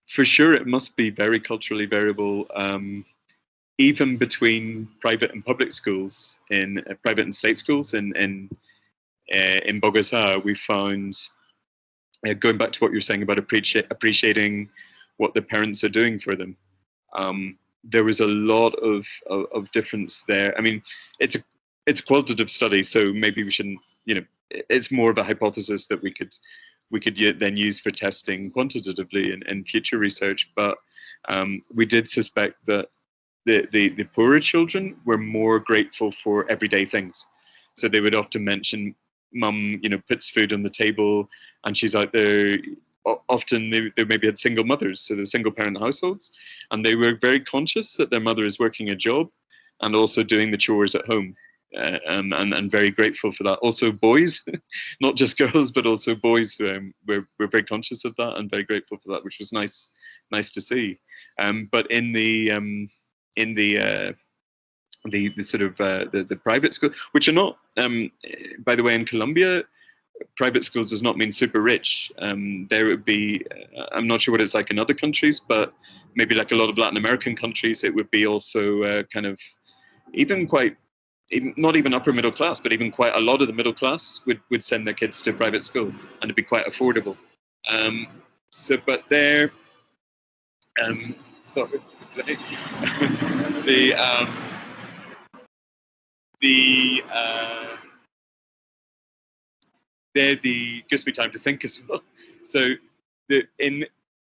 for sure it must be very culturally variable, even between private and public schools, in private and state schools in Bogotá. We found, going back to what you're saying about appreciating what the parents are doing for them, there was a lot of difference there. I mean, it's a qualitative study, so maybe we shouldn't, it's more of a hypothesis that we could then use for testing quantitatively in future research. But we did suspect that the poorer children were more grateful for everyday things. So they would often mention, mum, puts food on the table and she's out there. Often they maybe had single mothers, so they're single parent households, and they were very conscious that their mother is working a job and also doing the chores at home, and very grateful for that. Also boys, not just girls, but also boys, were very conscious of that and very grateful for that, which was nice to see. But in the sort of the private school, which are not, by the way, in Colombia, private schools does not mean super rich. There would be, I'm not sure what it's like in other countries, but maybe like a lot of Latin American countries, it would be also kind of not even upper middle class, but even quite a lot of the middle class would send their kids to private school, and it'd be quite affordable. But they're, sorry, gives me time to think as well. So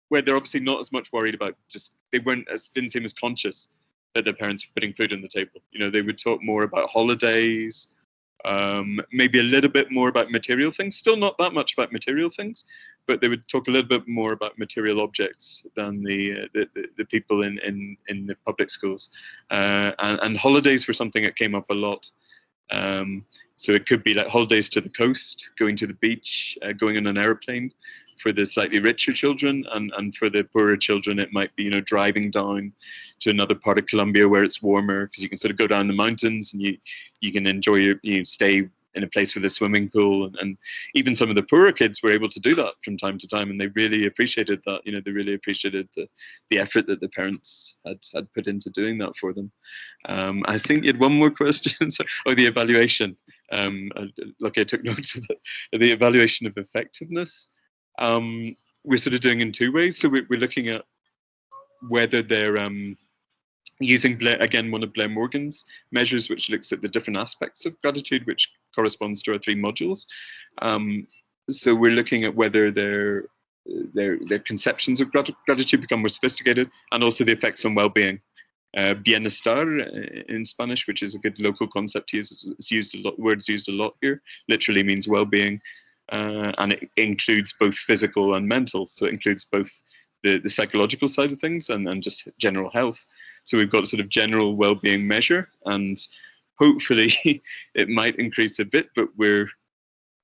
where they're obviously not as much worried about, didn't seem as conscious that their parents were putting food on the table. They would talk more about holidays, maybe a little bit more about material things, still not that much about material things, but they would talk a little bit more about material objects than the people in the public schools. And holidays were something that came up a lot. So it could be like holidays to the coast, going to the beach, going on an airplane for the slightly richer children, and for the poorer children it might be driving down to another part of Colombia where it's warmer, because you can sort of go down the mountains and you can enjoy stay in a place with a swimming pool, and even some of the poorer kids were able to do that from time to time, and they really appreciated that. They really appreciated the effort that the parents had put into doing that for them. I think you had one more question. The evaluation. Lucky I took notes of it. The evaluation of effectiveness. We're sort of doing in two ways. So we're looking at whether they're using, again, one of Blair Morgan's measures, which looks at the different aspects of gratitude, which corresponds to our 3 modules. So we're looking at whether their conceptions of gratitude become more sophisticated, and also the effects on well-being. Bienestar in Spanish, which is a good local concept to use. It's used a lot. Words used a lot here. Literally means well-being, and it includes both physical and mental. So it includes both the psychological side of things and just general health. So we've got sort of general well-being measure, and hopefully it might increase a bit, but we're,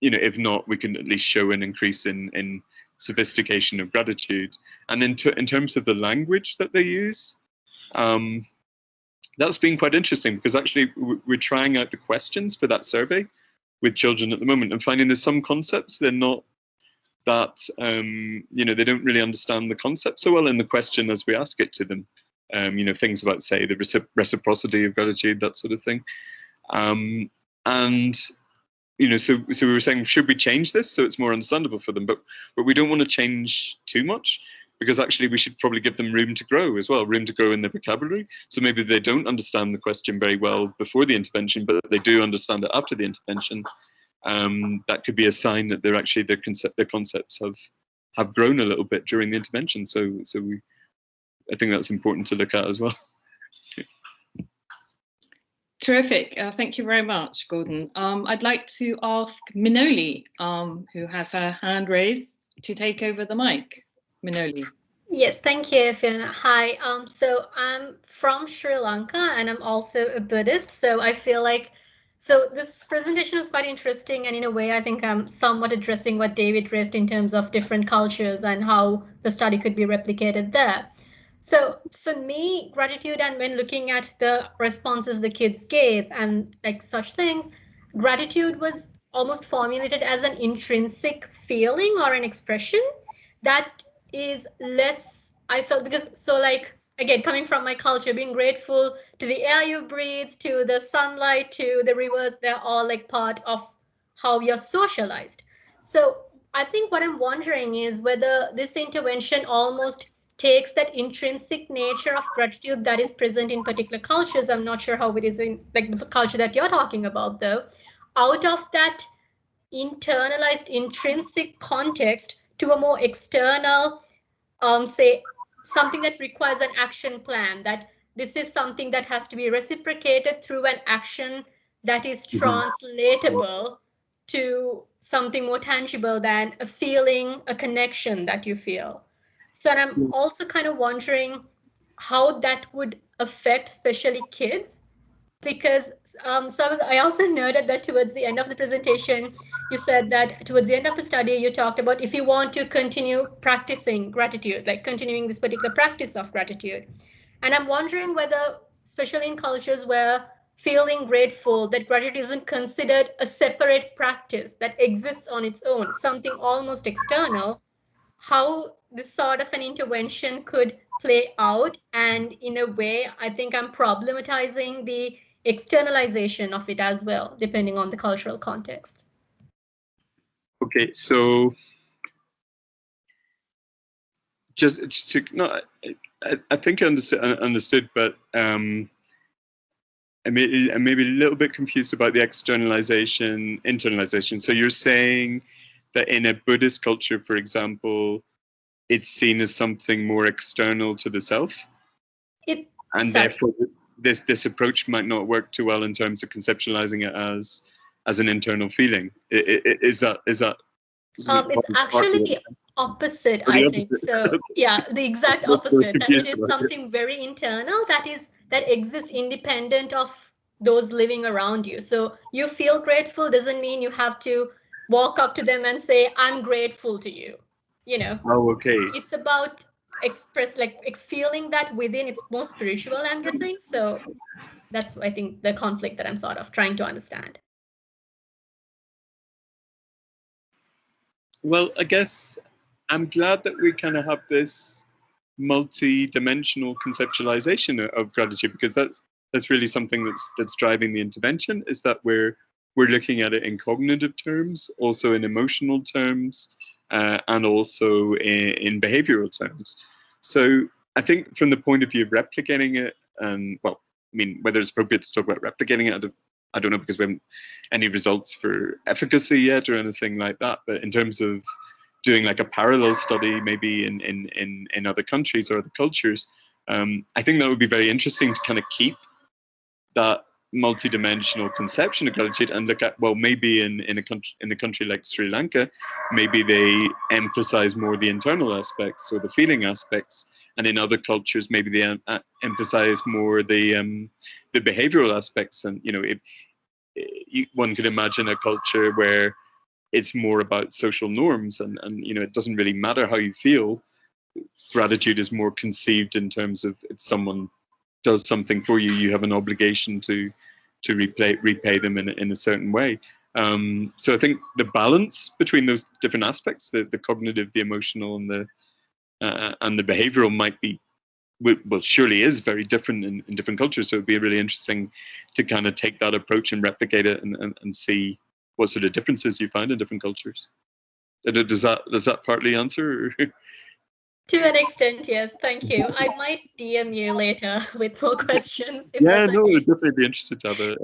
if not, we can at least show an increase in sophistication of gratitude. And in terms of the language that they use, that's been quite interesting, because actually we're trying out the questions for that survey with children at the moment and finding there's some concepts they're not that, they don't really understand the concept so well in the question as we ask it to them. Things about, say, the reciprocity of gratitude, that sort of thing. So we were saying, should we change this so it's more understandable for them? But we don't want to change too much, because actually we should probably give them room to grow as well, room to grow in their vocabulary. So maybe they don't understand the question very well before the intervention, but they do understand it after the intervention. That could be a sign that they're actually their concepts have grown a little bit during the intervention. So I think that's important to look at as well. Terrific. Thank you very much, Gordon. I'd like to ask Minoli, who has her hand raised, to take over the mic. Minoli. Yes, thank you, Fiona. Hi. So I'm from Sri Lanka, and I'm also a Buddhist. So I feel like, this presentation was quite interesting, and in a way, I think I'm somewhat addressing what David raised in terms of different cultures and how the study could be replicated there. So for me, gratitude, and when looking at the responses the kids gave and like such things, gratitude was almost formulated as an intrinsic feeling or an expression that is less, I felt, because again, coming from my culture, being grateful to the air you breathe, to the sunlight, to the rivers, they're all like part of how you're socialized. So I think what I'm wondering is whether this intervention almost takes that intrinsic nature of gratitude that is present in particular cultures. I'm not sure how it is in like the culture that you're talking about, though, out of that internalized intrinsic context to a more external, say, something that requires an action plan, that this is something that has to be reciprocated through an action that is translatable to something more tangible than a feeling, a connection that you feel. So I'm also kind of wondering how that would affect especially kids, because I also noted that towards the end of the presentation, you said that towards the end of the study, you talked about if you want to continue practicing gratitude, like continuing this particular practice of gratitude. And I'm wondering whether, especially in cultures where feeling grateful, that gratitude isn't considered a separate practice that exists on its own, something almost external, how this sort of an intervention could play out. And in a way, I think I'm problematizing the externalization of it as well, depending on the cultural context. Okay, so just to, no, I think I understood, but I may be a little bit confused about the externalization, internalization. So you're saying that in a Buddhist culture, for example, it's seen as something more external to the self, and therefore this approach might not work too well in terms of conceptualizing it as an internal feeling. Is that? It's actually the opposite, I think. So yeah, the exact opposite. That it is something very internal that exists independent of those living around you. So you feel grateful doesn't mean you have to walk up to them and say, "I'm grateful to you." Oh, okay. It's about feeling that within. It's more spiritual, I'm guessing. So that's, I think, the conflict that I'm sort of trying to understand. Well, I guess I'm glad that we kind of have this multi-dimensional conceptualization of gratitude, because that's really something that's driving the intervention, is that we're looking at it in cognitive terms, also in emotional terms, and also in behavioral terms. So I think from the point of view of replicating it, and well, I mean, whether it's appropriate to talk about replicating it, I don't know, because we haven't any results for efficacy yet or anything like that. But in terms of doing like a parallel study, maybe in other countries or other cultures, I think that would be very interesting to kind of keep that multi-dimensional conception of gratitude and look at, well, maybe in a country like Sri Lanka, maybe they emphasize more the internal aspects or the feeling aspects, and in other cultures maybe they emphasize more the behavioral aspects. And one could imagine a culture where it's more about social norms, and it doesn't really matter how you feel. Gratitude is more conceived in terms of, if someone does something for you, you have an obligation to repay them in a certain way. So I think the balance between those different aspects, the cognitive, the emotional, and the behavioral, might be, well, surely is very different in different cultures. So it'd be really interesting to kind of take that approach and replicate it and see what sort of differences you find in different cultures. Does that partly answer? To an extent, yes. Thank you. I might DM you later with more questions. If Yeah, that's no, okay. I'd definitely be interested to have a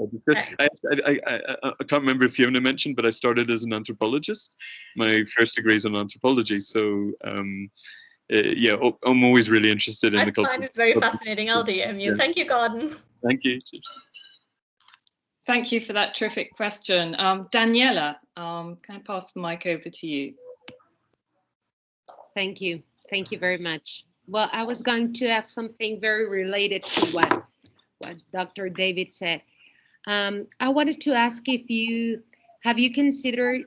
I can't remember if Fiona mentioned, but I started as an anthropologist. My first degree is in anthropology, so yeah, I'm always really interested in I the culture. find this very fascinating. I'll DM you. Yeah. Thank you, Gordon. Thank you. Thank you for that terrific question. Daniela, can I pass the mic over to you? Thank you. Thank you very much. Well, I was going to ask something very related to what Dr. David said. I wanted to ask if have you considered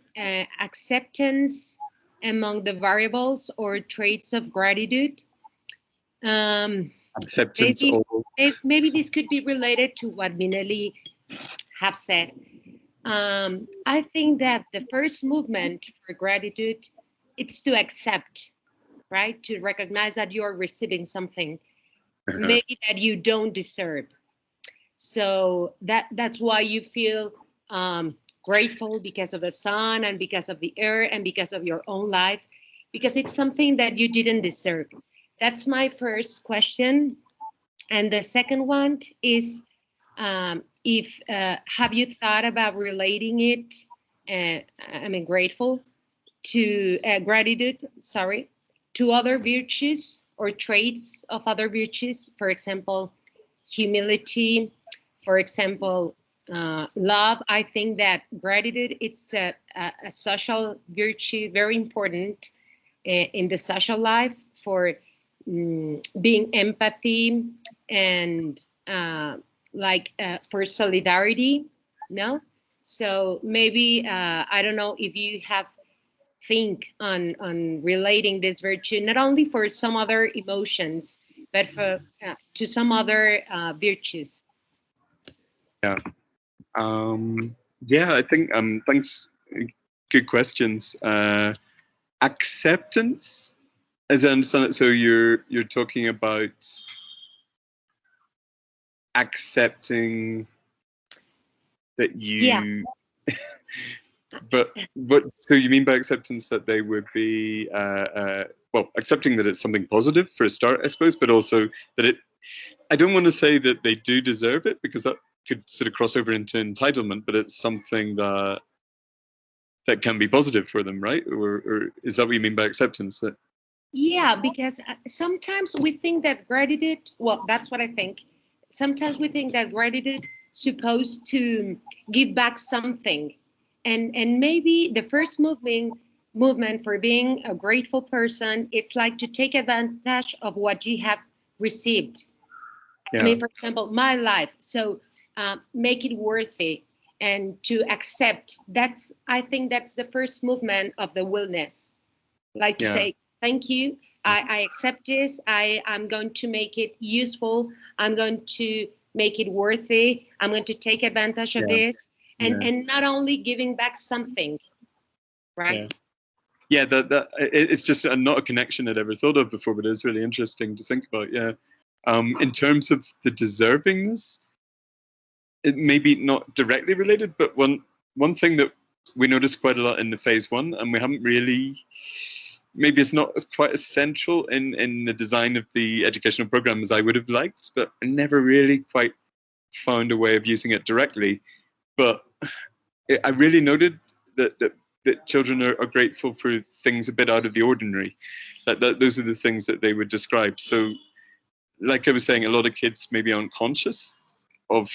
acceptance among the variables or traits of gratitude? Acceptance. Maybe this could be related to what Minelli have said. I think that the first movement for gratitude, it's to accept, right? To recognize that you're receiving something, maybe that you don't deserve. So that's why you feel grateful, because of the sun and because of the air and because of your own life, because it's something that you didn't deserve. That's my first question. And the second one is, if have you thought about relating it, grateful to gratitude, sorry, to other virtues or traits of other virtues, for example, humility, for example, love. I think that gratitude, it's a social virtue, very important in the social life, for being empathy and for solidarity, no? So maybe, I don't know if you have think on relating this virtue, not only for some other emotions, but for to some other virtues. Yeah. Yeah, I think, thanks. Good questions. Acceptance, as I understand it, so you're talking about accepting that you, yeah. but so you mean by acceptance that they would be well, accepting that it's something positive for a start, I suppose, but also that I don't want to say that they do deserve it, because that could sort of cross over into entitlement, but it's something that can be positive for them, right? Or is that what you mean by acceptance? That Yeah, because sometimes we think that gratitude, well, that's what I think. Sometimes we think that gratitude supposed to give back something. And maybe the first movement for being a grateful person, it's like to take advantage of what you have received. Yeah. I mean, for example, my life. So make it worthy and to accept. I think that's the first movement of the willness. Like to say, thank you. I accept this. I'm going to make it useful. I'm going to make it worthy. I'm going to take advantage of this. And not only giving back something, right? Yeah, it's just not a connection I'd ever thought of before, but it's really interesting to think about. Yeah. In terms of the deservingness, it may be not directly related, but one thing that we noticed quite a lot in the phase one, and we haven't really, maybe it's not quite as central in the design of the educational program as I would have liked, but I never really quite found a way of using it directly. But I really noted that children are grateful for things a bit out of the ordinary. That those are the things that they would describe. So, like I was saying, a lot of kids maybe aren't conscious of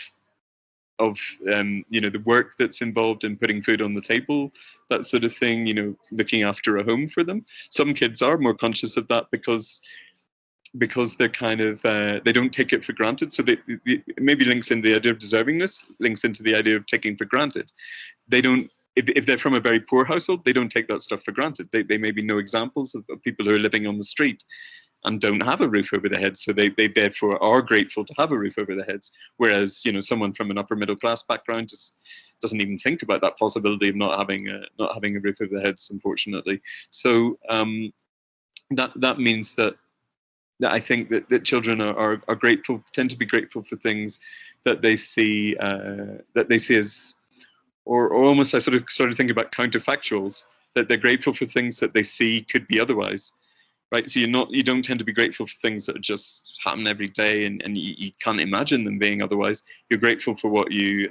you know, the work that's involved in putting food on the table, that sort of thing, you know, looking after a home for them. Some kids are more conscious of that because they're kind of they don't take it for granted. So it maybe links in the idea of deservingness, links into the idea of taking for granted. They don't, if they're from a very poor household, they don't take that stuff for granted. They maybe know examples of people who are living on the street and don't have a roof over their heads, so they therefore are grateful to have a roof over their heads. Whereas, you know, someone from an upper middle class background just doesn't even think about that possibility of not having a roof over their heads, unfortunately. So that means that I think that children are grateful, tend to be grateful for things that they see as, or almost, I sort of started thinking about counterfactuals, that they're grateful for things that they see could be otherwise. Right, so you don't tend to be grateful for things that just happen every day, and you can't imagine them being otherwise. You're grateful for what you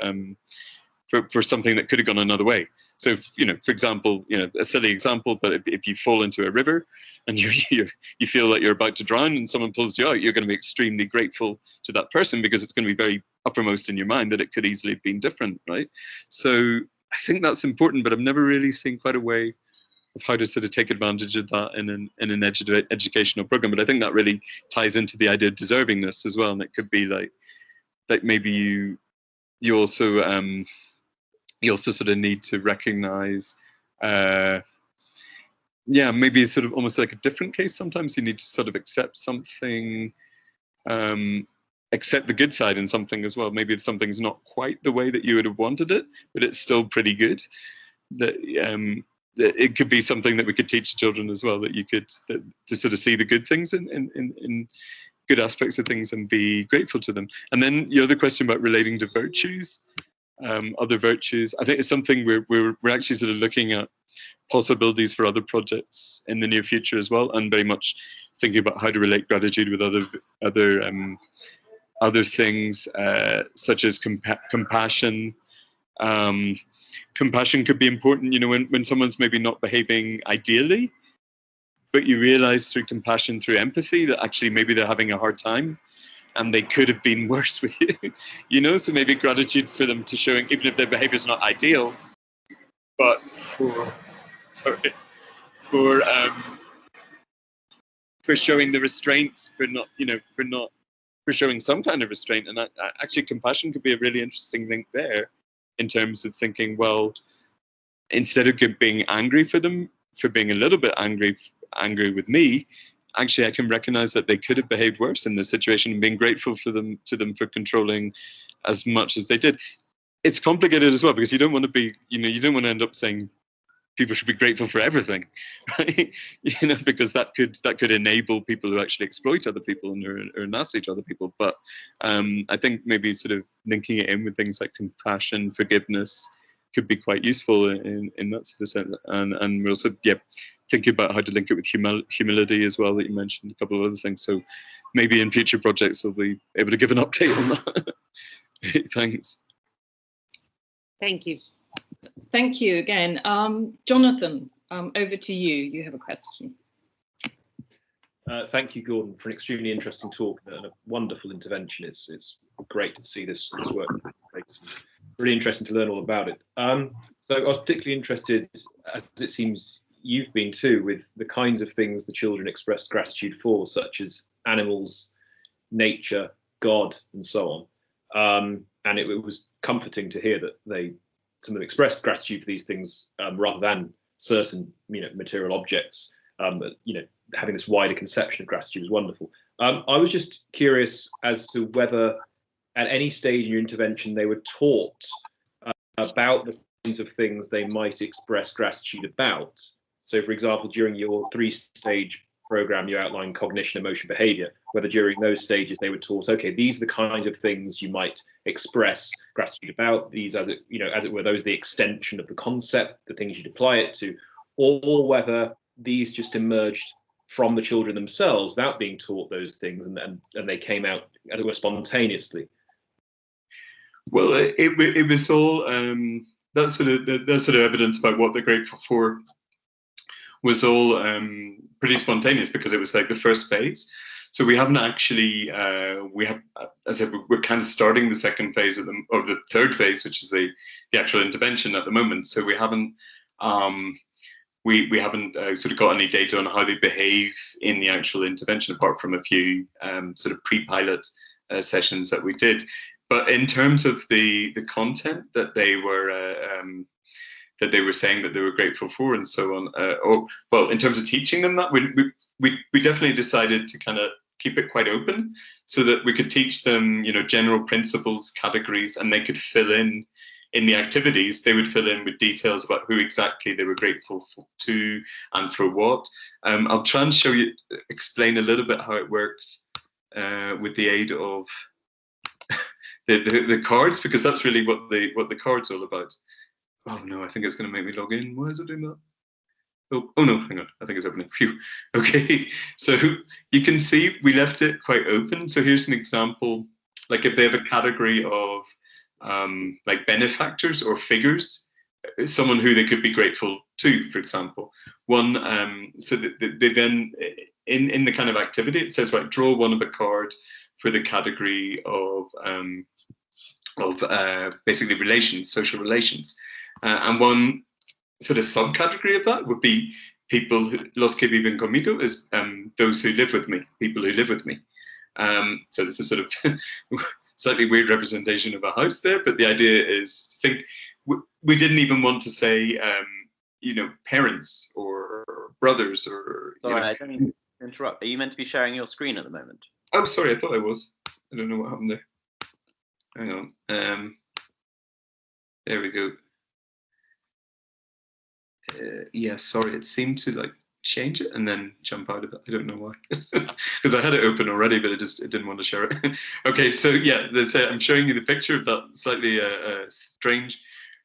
for something that could have gone another way. So, if, you know, for example, you know, a silly example, but if you fall into a river and you feel like you're about to drown and someone pulls you out, you're going to be extremely grateful to that person because it's going to be very uppermost in your mind that it could easily have been different, right? So I think that's important, but I've never really seen quite a way of how to sort of take advantage of that in an educational program. But I think that really ties into the idea of deservingness as well. And it could be like maybe you also sort of need to recognize, maybe sort of almost like a different case. Sometimes you need to sort of accept something, accept the good side in something as well. Maybe if something's not quite the way that you would have wanted it, but it's still pretty good, that it could be something that we could teach children as well, that you could to sort of see the good things in good aspects of things and be grateful to them. And then your other question about relating to virtues, other virtues, I think it's something we're actually sort of looking at possibilities for other projects in the near future as well, and very much thinking about how to relate gratitude with other things, such as compassion. Compassion could be important, you know, when someone's maybe not behaving ideally, but you realize through compassion, through empathy, that actually maybe they're having a hard time and they could have been worse with you, you know, so maybe gratitude for them to showing, even if their behavior is not ideal, but for showing the restraint, for showing some kind of restraint. And actually compassion could be a really interesting link there, in terms of thinking, well, instead of being angry for them, for being a little bit angry with me, actually I can recognize that they could have behaved worse in this situation, and being grateful to them for controlling as much as they did. It's complicated as well, because you don't want to end up saying people should be grateful for everything, right? You know, because that could enable people who actually exploit other people and are nasty to other people. But I think maybe sort of linking it in with things like compassion, forgiveness, could be quite useful in that sort of sense. And we're also thinking about how to link it with humility as well, that you mentioned, a couple of other things. So maybe in future projects I'll be able to give an update on that. Thanks. Thank you. Thank you again. Jonathan, over to you. You have a question. Thank you, Gordon, for an extremely interesting talk and a wonderful intervention. It's great to see this work. It's really interesting to learn all about it. So I was particularly interested, as it seems you've been too, with the kinds of things the children expressed gratitude for, such as animals, nature, God, and so on. And it was comforting to hear that some of them expressed gratitude for these things rather than certain, material objects. But having this wider conception of gratitude is wonderful. I was just curious as to whether at any stage in your intervention they were taught about the kinds of things they might express gratitude about. So, for example, during your 3-stage program, you outlined cognition, emotion, behavior, whether during those stages they were taught, okay, these are the kinds of things you might express gratitude about, these as it were, those are the extension of the concept, the things you'd apply it to, or whether these just emerged from the children themselves without being taught those things, and they came out, as it were, spontaneously. Well, it was all that sort of evidence about what they're grateful for was all pretty spontaneous, because it was like the first phase. So we haven't actually, as I said, we're kind of starting the second phase of the third phase, which is the actual intervention at the moment. So we haven't, we haven't sort of got any data on how they behave in the actual intervention, apart from a few sort of pre-pilot sessions that we did. But in terms of the content that they were saying that they were grateful for and so on, well, in terms of teaching them that, we definitely decided to kind of keep it quite open so that we could teach them, general principles, categories, and they could fill in the activities. They would fill in with details about who exactly they were grateful to and for what. I'll try and explain a little bit how it works with the aid of the cards, because that's really what the card's all about. Oh no, I think it's going to make me log in. Why is it doing that? Oh no, hang on. I think it's opening. Phew. Okay, so you can see we left it quite open. So here's an example. Like if they have a category of like benefactors or figures, someone who they could be grateful to, for example. One, so they then in the kind of activity, it says, right, draw one of a card for the category of basically relations, social relations. And one sort of subcategory of that would be people los que viven conmigo, is those who live with me, people who live with me. So this is sort of slightly weird representation of a house there, but the idea is, we didn't even want to say, parents or brothers or. Sorry, I don't mean to interrupt. Are you meant to be sharing your screen at the moment? Oh, sorry, I thought I was. I don't know what happened there. Hang on. There we go. Yeah, sorry, it seemed to like change it and then jump out of it. I don't know why, because I had it open already, but it didn't want to share it. Okay, so yeah, I'm showing you the picture of that slightly strange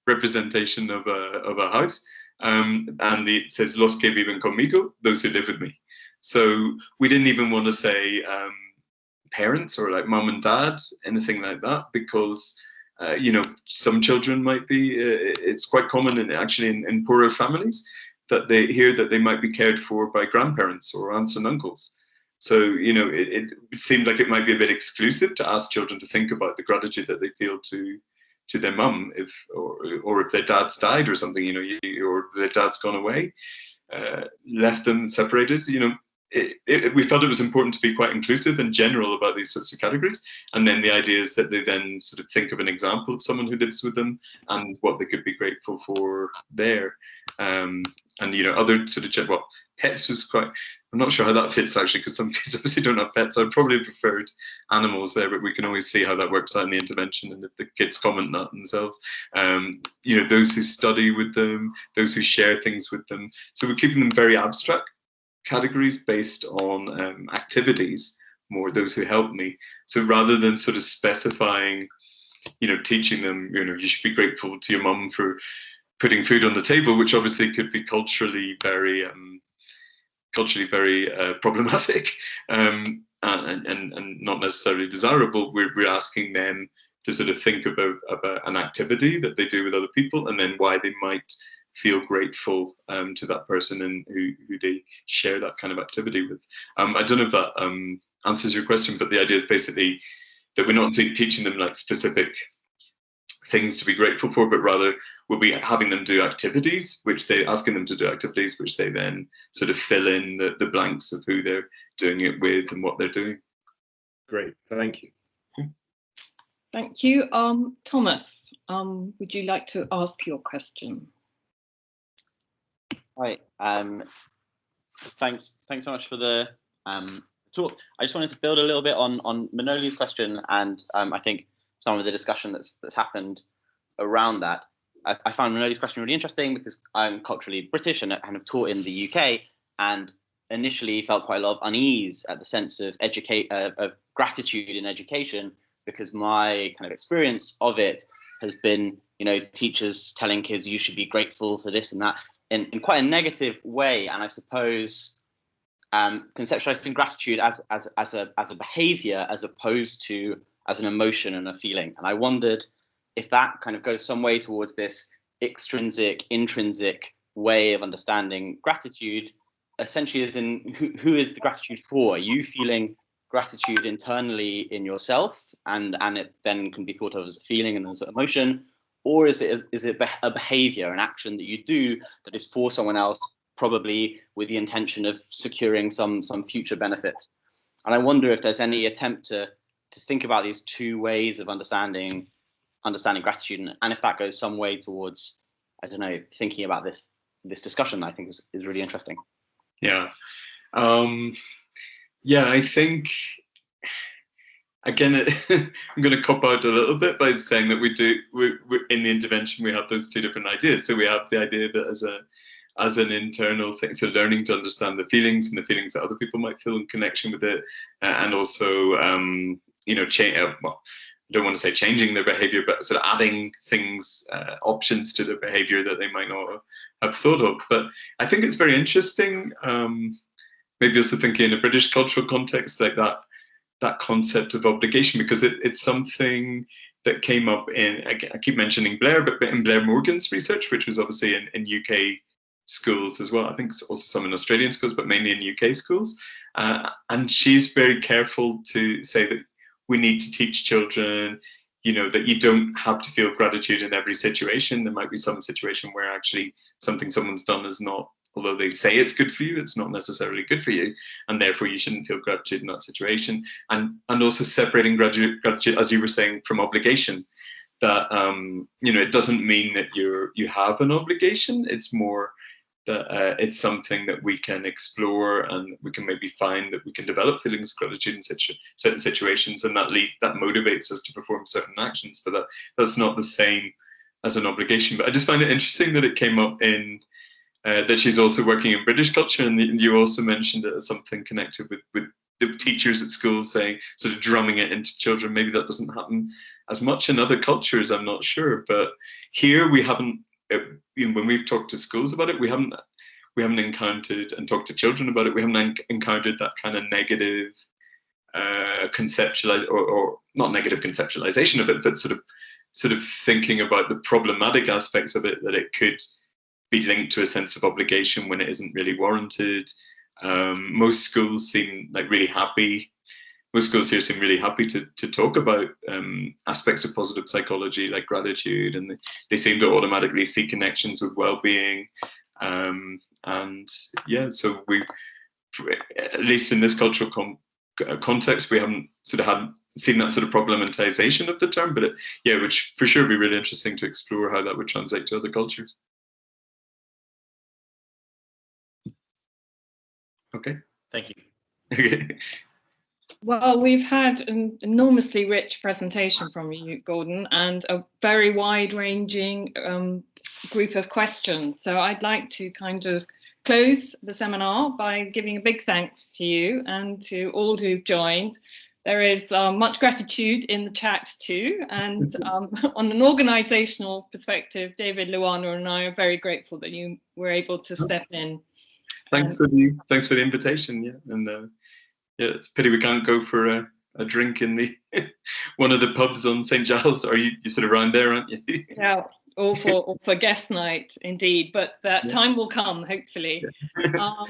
representation of a house, and it says "Los que viven conmigo," those who live with me. So we didn't even want to say parents or like mom and dad, anything like that, because some children might be, it's quite common in poorer families that they hear that they might be cared for by grandparents or aunts and uncles. So, it seemed like it might be a bit exclusive to ask children to think about the gratitude that they feel to their mum or if their dad's died or something, or their dad's gone away, left them separated, we felt it was important to be quite inclusive and general about these sorts of categories. And then the idea is that they then sort of think of an example of someone who lives with them and what they could be grateful for there. And, other sort of, pets was quite, I'm not sure how that fits actually, because some kids obviously don't have pets. I'd probably preferred animals there, but we can always see how that works out in the intervention and if the kids comment that themselves. Those who study with them, those who share things with them. So we're keeping them very abstract categories based on activities, more those who help me. So rather than sort of specifying, teaching them, you should be grateful to your mum for putting food on the table, which obviously could be culturally very problematic and not necessarily desirable. We're asking them to sort of think about an activity that they do with other people, and then why they might feel grateful to that person and who they share that kind of activity with. I don't know if that answers your question, but the idea is basically that we're not teaching them like specific things to be grateful for, but rather we'll be having them do activities, asking them to do activities, which they then sort of fill in the blanks of who they're doing it with and what they're doing. Great, thank you. Thank you. Thomas, would you like to ask your question? Right. Thanks so much for the talk. I just wanted to build a little bit on Manoli's question, and I think some of the discussion that's happened around that. I found Manoli's question really interesting because I'm culturally British and have taught in the UK, and initially felt quite a lot of unease at the sense of of gratitude in education, because my kind of experience of it has been, teachers telling kids you should be grateful for this and that in quite a negative way, and I suppose conceptualizing gratitude as a behavior as opposed to as an emotion and a feeling. And I wondered if that kind of goes some way towards this extrinsic, intrinsic way of understanding gratitude, essentially as in who is the gratitude for? Are you feeling gratitude internally in yourself, and it then can be thought of as a feeling and as an emotion, or is it a behavior, an action that you do that is for someone else, probably with the intention of securing some future benefit? And I wonder if there's any attempt to think about these two ways of understanding gratitude, and if that goes some way towards, I don't know, thinking about this discussion that I think is really interesting. Yeah. Yeah, I think, again, I'm going to cop out a little bit by saying that we're in the intervention, we have those two different ideas. So we have the idea that as an internal thing, so learning to understand the feelings and the feelings that other people might feel in connection with it, and also, well, I don't want to say changing their behavior, but sort of adding things, options to their behavior that they might not have thought of. But I think it's very interesting, maybe also thinking in a British cultural context, like that concept of obligation, because it's something that came up in, I keep mentioning Blair, but in Blair Morgan's research, which was obviously in UK schools as well. I think it's also some in Australian schools, but mainly in UK schools. And she's very careful to say that we need to teach children, that you don't have to feel gratitude in every situation. There might be some situation where actually something someone's done is not, although they say it's good for you, it's not necessarily good for you, and therefore you shouldn't feel gratitude in that situation. And also separating gratitude, as you were saying, from obligation. That it doesn't mean that you have an obligation. It's more that it's something that we can explore, and we can maybe find that we can develop feelings of gratitude in certain situations, and that motivates us to perform certain actions. But that's not the same as an obligation. But I just find it interesting that it came up in that she's also working in British culture, and you also mentioned it as something connected with the teachers at schools saying, sort of drumming it into children. Maybe that doesn't happen as much in other cultures, I'm not sure, but here we haven't. When we've talked to schools about it, we haven't encountered, and talked to children about it, we haven't encountered that kind of negative or not negative conceptualization of it, but sort of thinking about the problematic aspects of it, that it could be linked to a sense of obligation when it isn't really warranted. Most schools seem like really happy. Most schools here seem really happy to talk about aspects of positive psychology like gratitude, and they seem to automatically see connections with well-being. And yeah, so we, at least in this cultural context, we haven't seen that sort of problematization of the term, but which for sure would be really interesting to explore how that would translate to other cultures. Okay. Thank you. Okay. Well, we've had an enormously rich presentation from you, Gordon, and a very wide-ranging group of questions. So I'd like to kind of close the seminar by giving a big thanks to you and to all who've joined. There is much gratitude in the chat too, and on an organizational perspective, David, Luana and I are very grateful that you were able to step in. Thanks for the invitation, and it's a pity we can't go for a drink in the one of the pubs on St. Giles. Are you sort of around there, aren't you? Yeah, all for guest night indeed, but that time will come, hopefully. Yeah.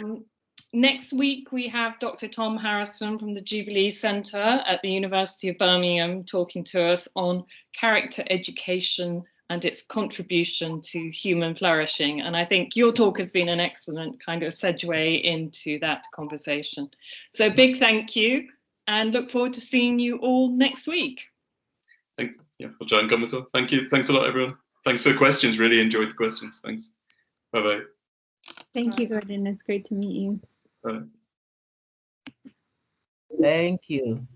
Next week we have Dr. Tom Harrison from the Jubilee Centre at the University of Birmingham talking to us on character education and its contribution to human flourishing. And I think your talk has been an excellent kind of segue into that conversation. So big thank you, and look forward to seeing you all next week. Thanks. Yeah, I'll try and come as well. Thank you. Thanks a lot, everyone. Thanks for the questions. Really enjoyed the questions. Thanks. Bye-bye. Thank you, Gordon. It's great to meet you. Bye. Thank you.